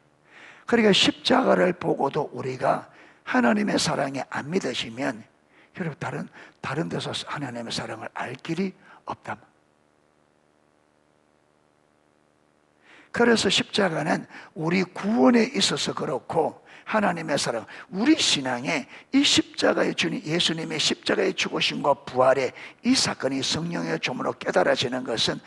그러니까 십자가를 보고도 우리가 하나님의 사랑에 안 믿으시면 여러분, 다른 데서 하나님의 사랑을 알 길이 없다. 그래서 십자가는 우리 구원에 있어서 그렇고, 하나님의 사랑, 우리 신앙에 이 십자가의 주님 예수님의 십자가의 죽으심과 부활의 이 사건이 성령의 조문으로 깨달아지는 것은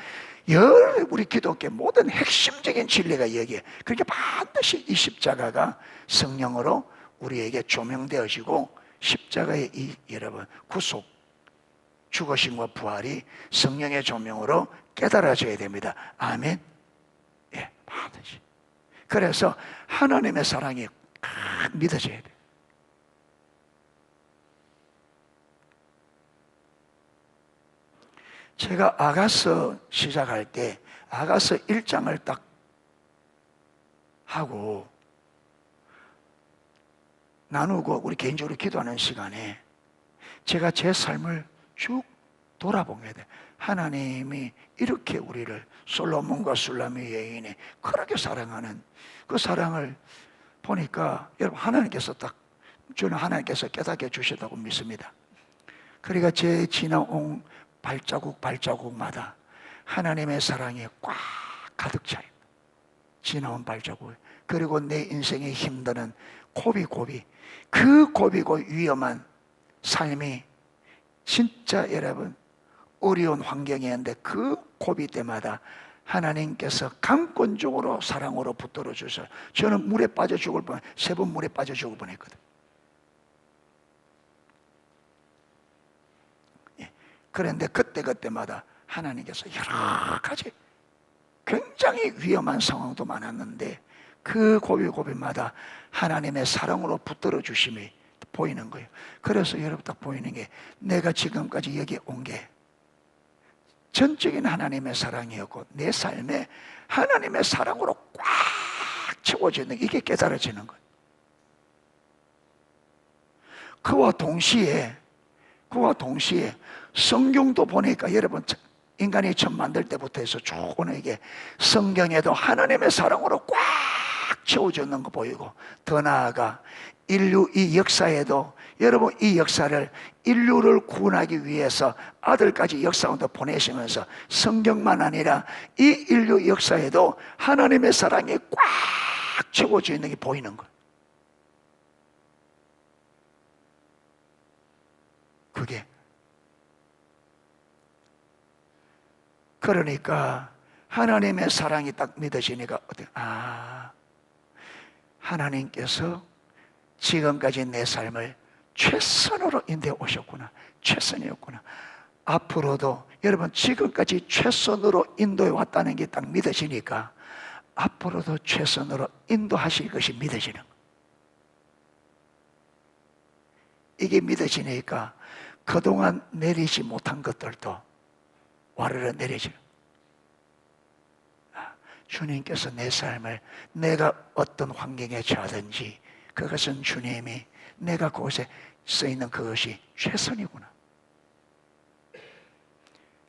우리 기독교 모든 핵심적인 진리가 여기에. 그러니까 반드시 이 십자가가 성령으로 우리에게 조명되어지고, 십자가의 이 여러분 구속, 죽으심과 부활이 성령의 조명으로 깨달아져야 됩니다. 아멘. 예, 반드시. 그래서 하나님의 사랑이 믿어져야 돼요. 제가 아가서 시작할 때 아가서 1장을 딱 하고 나누고 우리 개인적으로 기도하는 시간에 제가 제 삶을 쭉 돌아보게 돼. 하나님이 이렇게 우리를 솔로몬과 술라미 여인이 그렇게 사랑하는 그 사랑을 보니까 여러분, 저는 하나님께서 깨닫게 주셨다고 믿습니다. 그러니까 제 지나온 발자국마다 하나님의 사랑이 꽉 가득 차 있다. 지나온 발자국. 그리고 내 인생에 힘드는 고비, 그 고비고 위험한 삶이 진짜 여러분 어려운 환경이었는데, 그 고비 때마다 하나님께서 강권적으로 사랑으로 붙들어 주셔서 저는 물에 빠져 죽을 뻔, 3번 물에 빠져 죽을 뻔했거든. 예. 그런데 그때마다 하나님께서 여러 가지 굉장히 위험한 상황도 많았는데, 그 고비마다 하나님의 사랑으로 붙들어 주심이 보이는 거예요. 그래서 여러분 딱 보이는 게, 내가 지금까지 여기 온 게 전적인 하나님의 사랑이었고, 내 삶에 하나님의 사랑으로 꽉 채워지는, 이게 깨달아지는 거예요. 그와 동시에 성경도 보니까 여러분, 인간이 처음 만들 때부터 해서 쭉 오는 이게 성경에도 하나님의 사랑으로 꽉 채워지는 거 보이고, 더 나아가 인류 이 역사에도 여러분, 이 역사를 인류를 구원하기 위해서 아들까지 역사 가운데 보내시면서 성경만 아니라 이 인류 역사에도 하나님의 사랑이 꽉 채워져 있는 게 보이는 거예요. 그게 그러니까 하나님의 사랑이 딱 믿어지니까 하나님께서 지금까지 내 삶을 최선으로 인도해 오셨구나, 최선이었구나. 앞으로도 여러분, 지금까지 최선으로 인도해 왔다는 게 딱 믿어지니까 앞으로도 최선으로 인도하실 것이 믿어지는 거예요. 이게 믿어지니까 그동안 내리지 못한 것들도 와르르 내려지는. 주님께서 내 삶을, 내가 어떤 환경에 처하든지 그것은 주님이 내가 그곳에 쓰이는 그것이 최선이구나.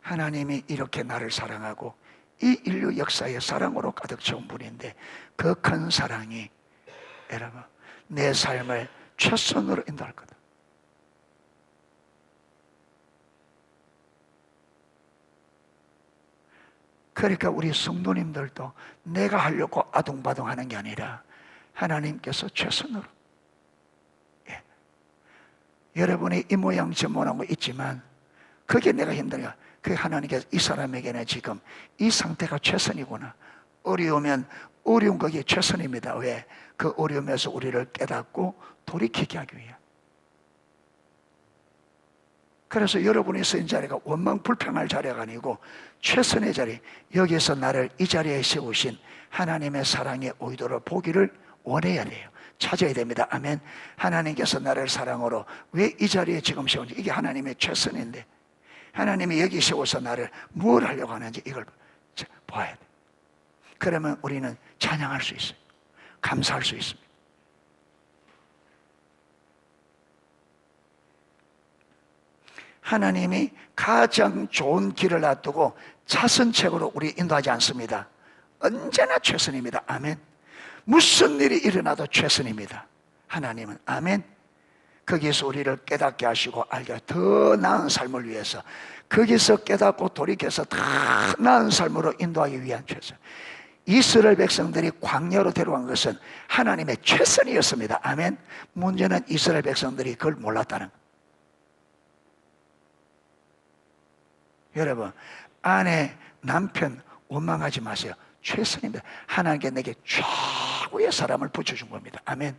하나님이 이렇게 나를 사랑하고 이 인류 역사의 사랑으로 가득 채운 분인데, 그 큰 사랑이 여러분 내 삶을 최선으로 인도할 거다. 그러니까 우리 성도님들도 내가 하려고 아둥바둥 하는 게 아니라 하나님께서 최선으로, 예. 여러분이 이 모양 저 모양 거 있지만 그게 내가 힘들어요. 그 하나님께서 이 사람에게는 지금 이 상태가 최선이구나. 어려우면 어려운 것이 최선입니다. 왜? 그 어려움에서 우리를 깨닫고 돌이키게 하기 위해. 그래서 여러분이 서인 자리가 원망 불평할 자리가 아니고 최선의 자리, 여기서 나를 이 자리에 세우신 하나님의 사랑의 의도를 보기를 원해야 돼요. 찾아야 됩니다. 아멘. 하나님께서 나를 사랑으로 왜 이 자리에 지금 세운지, 이게 하나님의 최선인데 하나님이 여기 세워서 나를 뭘 하려고 하는지 이걸 봐야 돼. 그러면 우리는 찬양할 수 있어요. 감사할 수 있습니다. 하나님이 가장 좋은 길을 놔두고 차선책으로 우리 인도하지 않습니다. 언제나 최선입니다. 아멘. 무슨 일이 일어나도 최선입니다. 하나님은. 아멘. 거기에서 우리를 깨닫게 하시고 알게, 더 나은 삶을 위해서, 거기서 깨닫고 돌이켜서 더 나은 삶으로 인도하기 위한 최선. 이스라엘 백성들이 광야로 데려간 것은 하나님의 최선이었습니다. 아멘. 문제는 이스라엘 백성들이 그걸 몰랐다는 것. 여러분, 아내, 남편 원망하지 마세요. 최선입니다. 하나님께 내게 최고의 사람을 붙여준 겁니다. 아멘.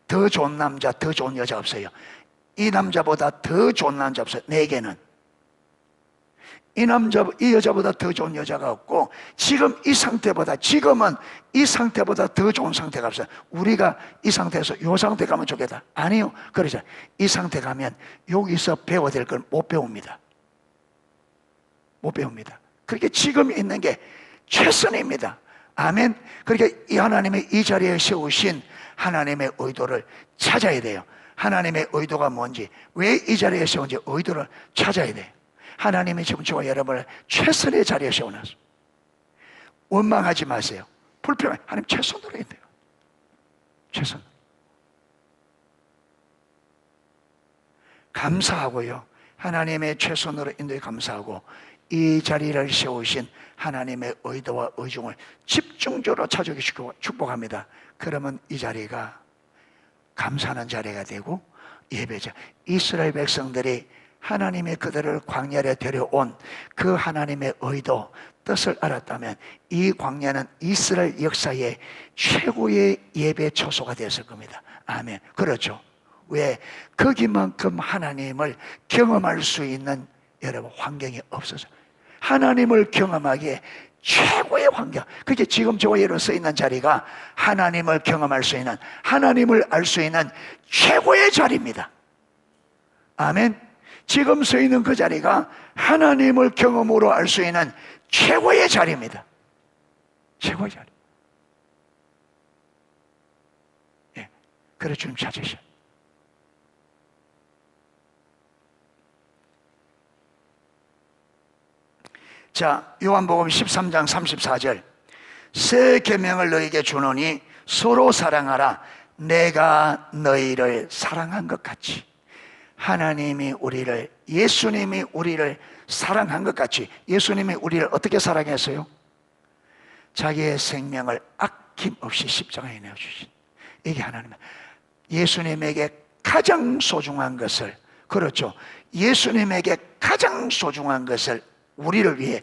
더 좋은 남자, 더 좋은 여자 없어요. 이 남자보다 더 좋은 남자 없어요. 내게는. 이 여자보다 더 좋은 여자가 없고, 지금 이 상태보다, 지금은 이 상태보다 더 좋은 상태가 없어요. 우리가 이 상태에서 이 상태 가면 좋겠다. 아니요. 그러죠. 이 상태 가면 여기서 배워야 될 걸 못 배웁니다. 못 배웁니다. 그렇게 지금 있는 게 최선입니다. 아멘. 그러니까 이 하나님의 이 자리에 세우신 하나님의 의도를 찾아야 돼요. 하나님의 의도가 뭔지, 왜 이 자리에 세운지 의도를 찾아야 돼요. 하나님이 지금 저와 여러분을 최선의 자리에 세워놨어요. 원망하지 마세요. 불평해. 하나님 최선으로 해야 돼요. 최선. 감사하고요. 하나님의 최선으로 인도에 감사하고, 이 자리를 세우신 하나님의 의도와 의중을 집중적으로 찾아주시고 축복합니다. 그러면 이 자리가 감사하는 자리가 되고 예배자. 이스라엘 백성들이 하나님의 그들을 광야에 데려온 그 하나님의 의도, 뜻을 알았다면 이 광야는 이스라엘 역사의 최고의 예배 처소가 되었을 겁니다. 아멘. 그렇죠. 왜? 거기만큼 하나님을 경험할 수 있는 여러분 환경이 없어서, 하나님을 경험하기에 최고의 환경, 그게 지금 저와 여러분 서 있는 자리가 하나님을 경험할 수 있는, 하나님을 알 수 있는 최고의 자리입니다. 아멘. 지금 서 있는 그 자리가 하나님을 경험으로 알 수 있는 최고의 자리입니다. 최고의 자리. 예. 그래 주님 찾으셔. 자, 요한복음 13장 34절. 새 계명을 너희에게 주노니 서로 사랑하라. 내가 너희를 사랑한 것 같이. 하나님이 우리를, 예수님이 우리를 사랑한 것 같이, 예수님이 우리를 어떻게 사랑했어요? 자기의 생명을 아낌없이 십자가에 내어주신, 이게 하나님. 예수님에게 가장 소중한 것을, 그렇죠, 예수님에게 가장 소중한 것을 우리를 위해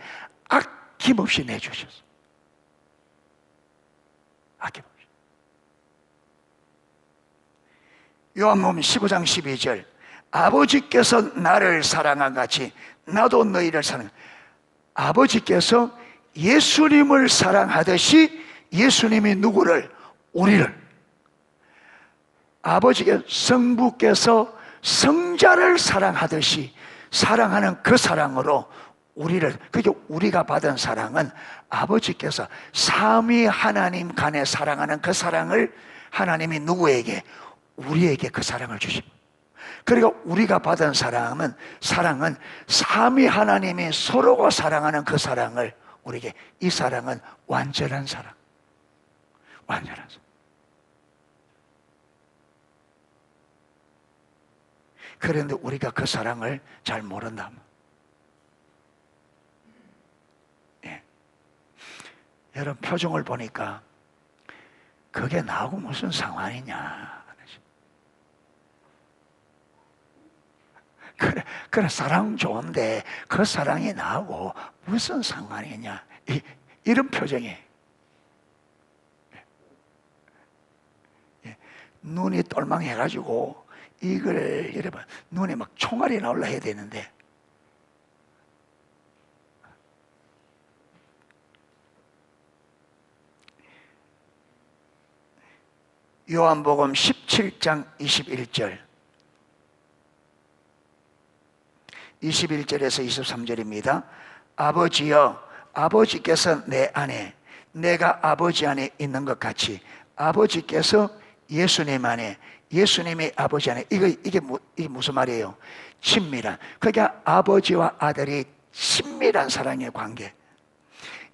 아낌없이 내주셨어요. 아낌없이. 요한복음 15장 12절. 아버지께서 나를 사랑한 같이 나도 너희를 사랑. 아버지께서 예수님을 사랑하듯이 예수님이 누구를? 우리를. 아버지께서, 성부께서 성자를 사랑하듯이 사랑하는 그 사랑으로 우리를, 그게 우리가 받은 사랑은 아버지께서 삼위 하나님 간에 사랑하는 그 사랑을 하나님이 누구에게? 우리에게 그 사랑을 주십니다. 그러니까 우리가 받은 사랑은 삼위 하나님이 서로가 사랑하는 그 사랑을 우리에게, 이 사랑은 완전한 사랑. 완전한 사랑. 그런데 우리가 그 사랑을 잘 모른다. 예. 여러분 표정을 보니까 그게 나하고 무슨 상관이냐. 그래 사랑 좋은데 그 사랑이 나하고 무슨 상관이냐. 이런 표정이. 눈이 똘망해가지고 이걸 여러분 눈에 막 총알이 나올라 해야 되는데 요한복음 17장 21절에서 23절입니다. 아버지여, 아버지께서 내 안에, 내가 아버지 안에 있는 것 같이 아버지께서 예수님 안에, 예수님이 아버지 안에, 이게 무슨 말이에요? 친밀한. 그러니까 아버지와 아들이 친밀한 사랑의 관계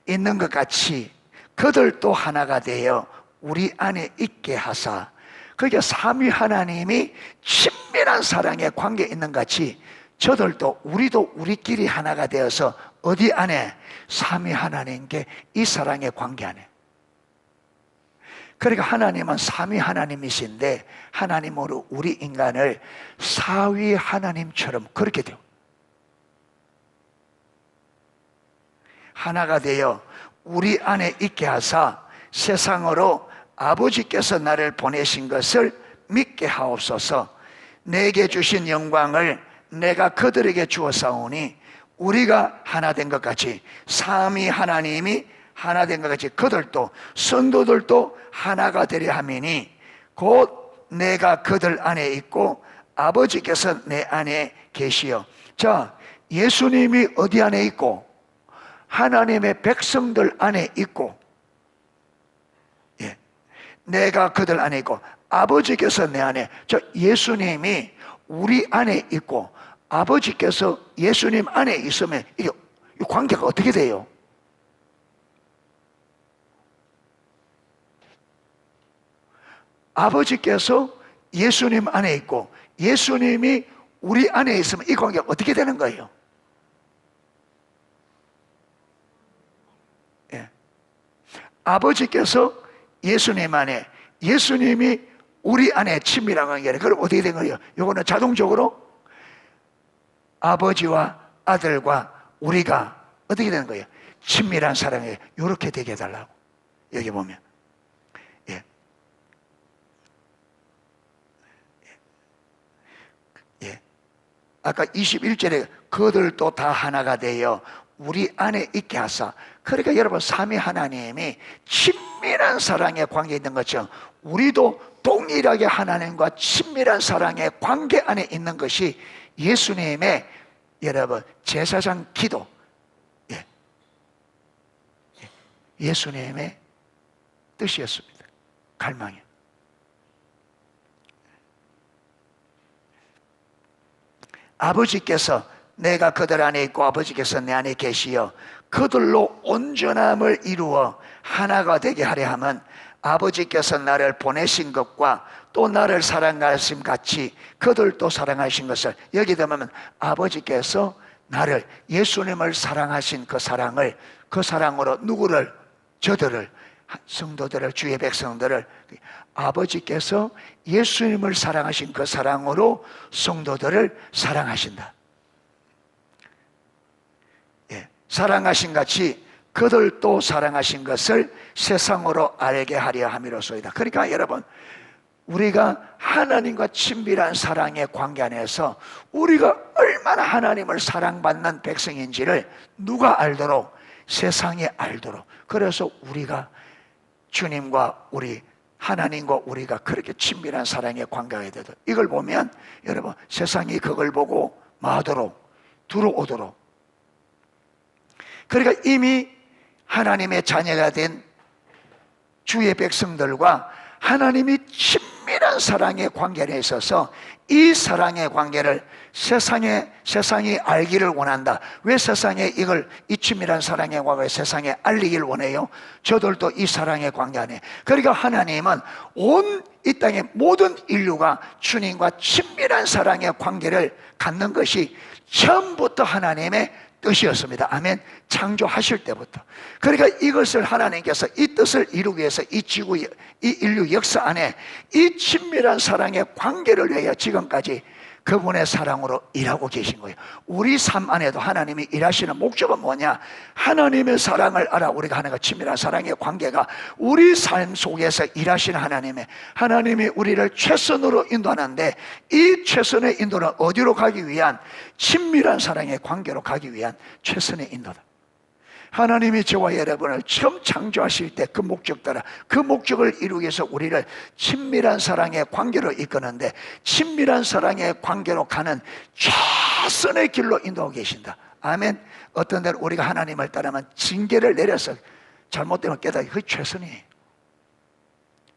있는 것 같이 그들도 하나가 되어 우리 안에 있게 하사. 그러니까 삼위 하나님이 친밀한 사랑의 관계 있는 것 같이 저들도 우리도 우리끼리 하나가 되어서 어디 안에? 삼위 하나님께 이 사랑의 관계 안에. 그러니까 하나님은 삼위 하나님이신데 하나님으로 우리 인간을 사위 하나님처럼 그렇게 돼요. 하나가 되어 우리 안에 있게 하사 세상으로 아버지께서 나를 보내신 것을 믿게 하옵소서. 내게 주신 영광을 내가 그들에게 주었사오니 우리가 하나 된 것 같이 삼위 하나님이 하나 된 것 같이 그들도 성도들도 하나가 되려 함이니 곧 내가 그들 안에 있고 아버지께서 내 안에 계시어. 자, 예수님이 어디 안에 있고 하나님의 백성들 안에 있고, 예, 내가 그들 안에 있고 아버지께서 내 안에. 저 예수님이 우리 안에 있고 아버지께서 예수님 안에 있으면 이 관계가 어떻게 돼요? 아버지께서 예수님 안에 있고 예수님이 우리 안에 있으면 이 관계가 어떻게 되는 거예요? 예. 아버지께서 예수님 안에, 예수님이 우리 안에 친밀한 관계를. 그럼 어떻게 된 거예요? 이거는 자동적으로 아버지와 아들과 우리가 어떻게 되는 거예요? 친밀한 사랑에 이렇게 되게 해달라고. 여기 보면, 예. 예. 아까 21절에 그들도 다 하나가 되어 우리 안에 있게 하사. 그러니까 여러분 삼위 하나님이 친밀한 사랑의 관계에 있는 것처럼 우리도 동일하게 하나님과 친밀한 사랑의 관계 안에 있는 것이 예수님의 여러분 제사장 기도, 예. 예수님의 뜻이었습니다. 갈망이. 아버지께서 내가 그들 안에 있고 아버지께서 내 안에 계시어 그들로 온전함을 이루어 하나가 되게 하려 함은 아버지께서 나를 보내신 것과 또 나를 사랑하심 같이 그들도 사랑하신 것을. 여기 되면 아버지께서 나를, 예수님을 사랑하신 그 사랑을, 그 사랑으로 누구를? 저들을, 성도들을, 주의 백성들을. 아버지께서 예수님을 사랑하신 그 사랑으로 성도들을 사랑하신다. 예, 사랑하신 같이 그들도 사랑하신 것을 세상으로 알게 하려 함이로소이다. 그러니까 여러분, 우리가 하나님과 친밀한 사랑의 관계 안에서 우리가 얼마나 하나님을 사랑받는 백성인지를 누가 알도록? 세상이 알도록. 그래서 우리가 주님과 우리 하나님과 우리가 그렇게 친밀한 사랑의 관계가 되도록. 이걸 보면 여러분 세상이 그걸 보고 마도록 들어오도록. 그러니까 이미 하나님의 자녀가 된 주의 백성들과 하나님이 친밀한 사랑의 관계에 있어서 이 사랑의 관계를 세상이 알기를 원한다. 왜 세상에 이 친밀한 사랑의 관계를 세상에 알리기를 원해요? 저들도 이 사랑의 관계 안에. 그러니까 하나님은 온 이 땅의 모든 인류가 주님과 친밀한 사랑의 관계를 갖는 것이 처음부터 하나님의 뜻이었습니다. 아멘. 창조하실 때부터. 그러니까 이것을 하나님께서 이 뜻을 이루기 위해서 이 지구, 이 인류 역사 안에 이 친밀한 사랑의 관계를 위하여 지금까지 그분의 사랑으로 일하고 계신 거예요. 우리 삶 안에도 하나님이 일하시는 목적은 뭐냐? 하나님의 사랑을 알아 우리가 하는 그 친밀한 사랑의 관계가 우리 삶 속에서 일하시는 하나님이 우리를 최선으로 인도하는데, 이 최선의 인도는 어디로 가기 위한, 친밀한 사랑의 관계로 가기 위한 최선의 인도다. 하나님이 저와 여러분을 처음 창조하실 때 그 목적 따라 그 목적을 이루기 위해서 우리를 친밀한 사랑의 관계로 이끄는데, 친밀한 사랑의 관계로 가는 최선의 길로 인도하고 계신다. 아멘. 어떤 때는 우리가 하나님을 따르면 징계를 내려서 잘못되면 깨닫기, 그게 최선이에요.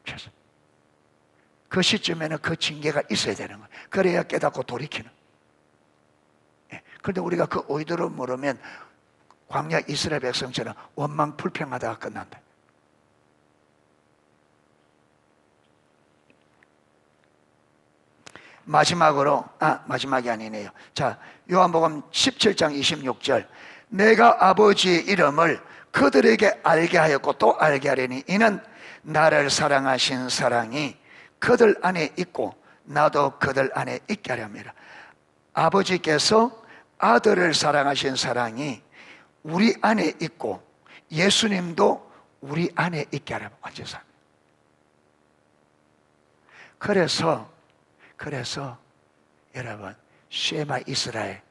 최선. 그 시점에는 그 징계가 있어야 되는 거예요. 그래야 깨닫고 돌이키는. 그런데 우리가 그 의도를 모르면 광야 이스라엘 백성처럼 원망 불평하다가 끝난다. 마지막으로, 마지막이 아니네요. 자, 요한복음 17장 26절. 내가 아버지의 이름을 그들에게 알게 하였고 또 알게 하려니 이는 나를 사랑하신 사랑이 그들 안에 있고 나도 그들 안에 있게 하려 함이라. 아버지께서 아들을 사랑하신 사랑이 우리 안에 있고 예수님도 우리 안에 있게 하라고 완전 사. 그래서 여러분, 쉐마 이스라엘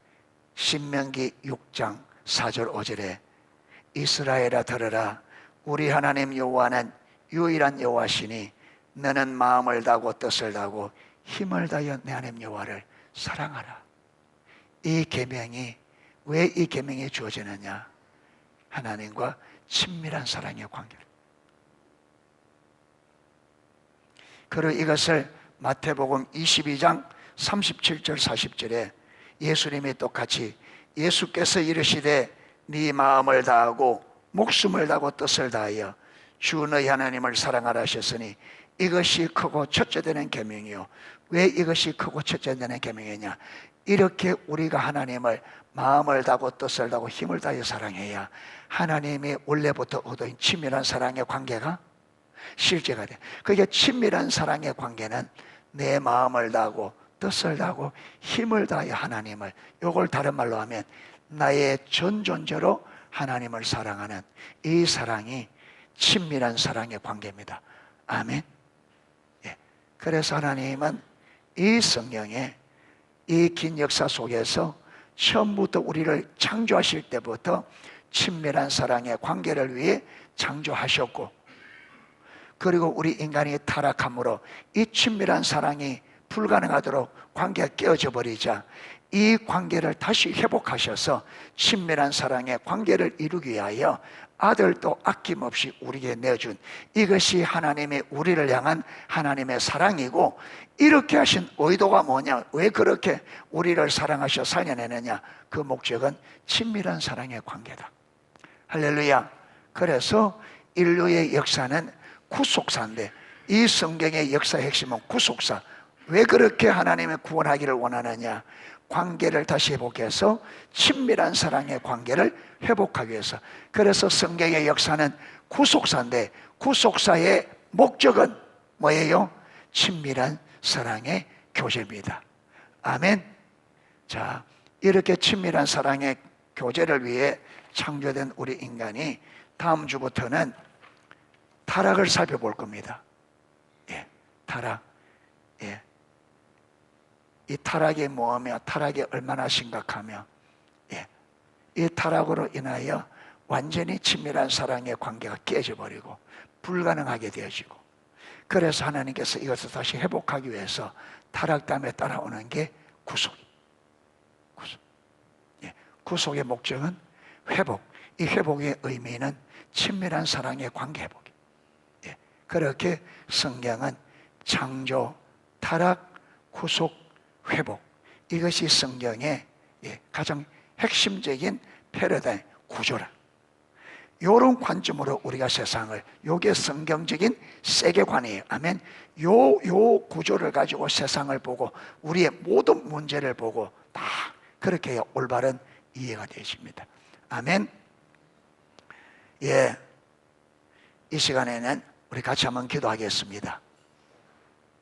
신명기 6장 4절 5절에 이스라엘아 들으라, 우리 하나님 여호와는 유일한 여호와시니 너는 마음을 다하고 뜻을 다하고 힘을 다하여 내 하나님 여호와를 사랑하라. 이 계명이, 왜 이 계명이 주어지느냐? 하나님과 친밀한 사랑의 관계를. 그리고 이것을 마태복음 22장 37절 40절에 예수님이 똑같이, 예수께서 이르시되 네 마음을 다하고 목숨을 다하고 뜻을 다하여 주 너희 하나님을 사랑하라 하셨으니 이것이 크고 첫째 되는 계명이요. 왜 이것이 크고 첫째 되는 계명이냐? 이렇게 우리가 하나님을 마음을 다하고 뜻을 다하고 힘을 다하여 사랑해야 하나님이 원래부터 얻어인 친밀한 사랑의 관계가 실제가 돼. 그게 친밀한 사랑의 관계는 내 마음을 다하고 뜻을 다하고 힘을 다하여 하나님을, 요걸 다른 말로 하면 나의 전 존재로 하나님을 사랑하는 이 사랑이 친밀한 사랑의 관계입니다. 아멘. 예. 그래서 하나님은 이 성경에 이 긴 역사 속에서 처음부터 우리를 창조하실 때부터 친밀한 사랑의 관계를 위해 창조하셨고, 그리고 우리 인간이 타락함으로 이 친밀한 사랑이 불가능하도록 관계가 깨어져 버리자 이 관계를 다시 회복하셔서 친밀한 사랑의 관계를 이루기 위하여 아들도 아낌없이 우리에게 내준, 이것이 하나님의 우리를 향한 하나님의 사랑이고, 이렇게 하신 의도가 뭐냐? 왜 그렇게 우리를 사랑하셔 살려내느냐? 그 목적은 친밀한 사랑의 관계다. 할렐루야. 그래서 인류의 역사는 구속사인데, 이 성경의 역사의 핵심은 구속사. 왜 그렇게 하나님의 구원하기를 원하느냐? 관계를 다시 회복해서 친밀한 사랑의 관계를 회복하기 위해서. 그래서 성경의 역사는 구속사인데, 구속사의 목적은 뭐예요? 친밀한 사랑의 교제입니다. 아멘. 자, 이렇게 친밀한 사랑의 교제를 위해 창조된 우리 인간이 다음 주부터는 타락을 살펴볼 겁니다. 예, 타락. 예. 이 타락이 뭐며, 타락이 얼마나 심각하며, 예. 이 타락으로 인하여 완전히 친밀한 사랑의 관계가 깨져버리고 불가능하게 되어지고, 그래서 하나님께서 이것을 다시 회복하기 위해서 타락 다음에 따라오는 게 구속. 예. 구속의 목적은 회복. 이 회복의 의미는 친밀한 사랑의 관계 회복. 예. 그렇게 성경은 창조, 타락, 구속, 회복, 이것이 성경의 가장 핵심적인 패러다임 구조라. 이런 관점으로 우리가 세상을, 요게 성경적인 세계관이에요. 아멘. 요 구조를 가지고 세상을 보고 우리의 모든 문제를 보고 다 그렇게 올바른 이해가 되십니다. 아멘. 예, 이 시간에는 우리 같이 한번 기도하겠습니다.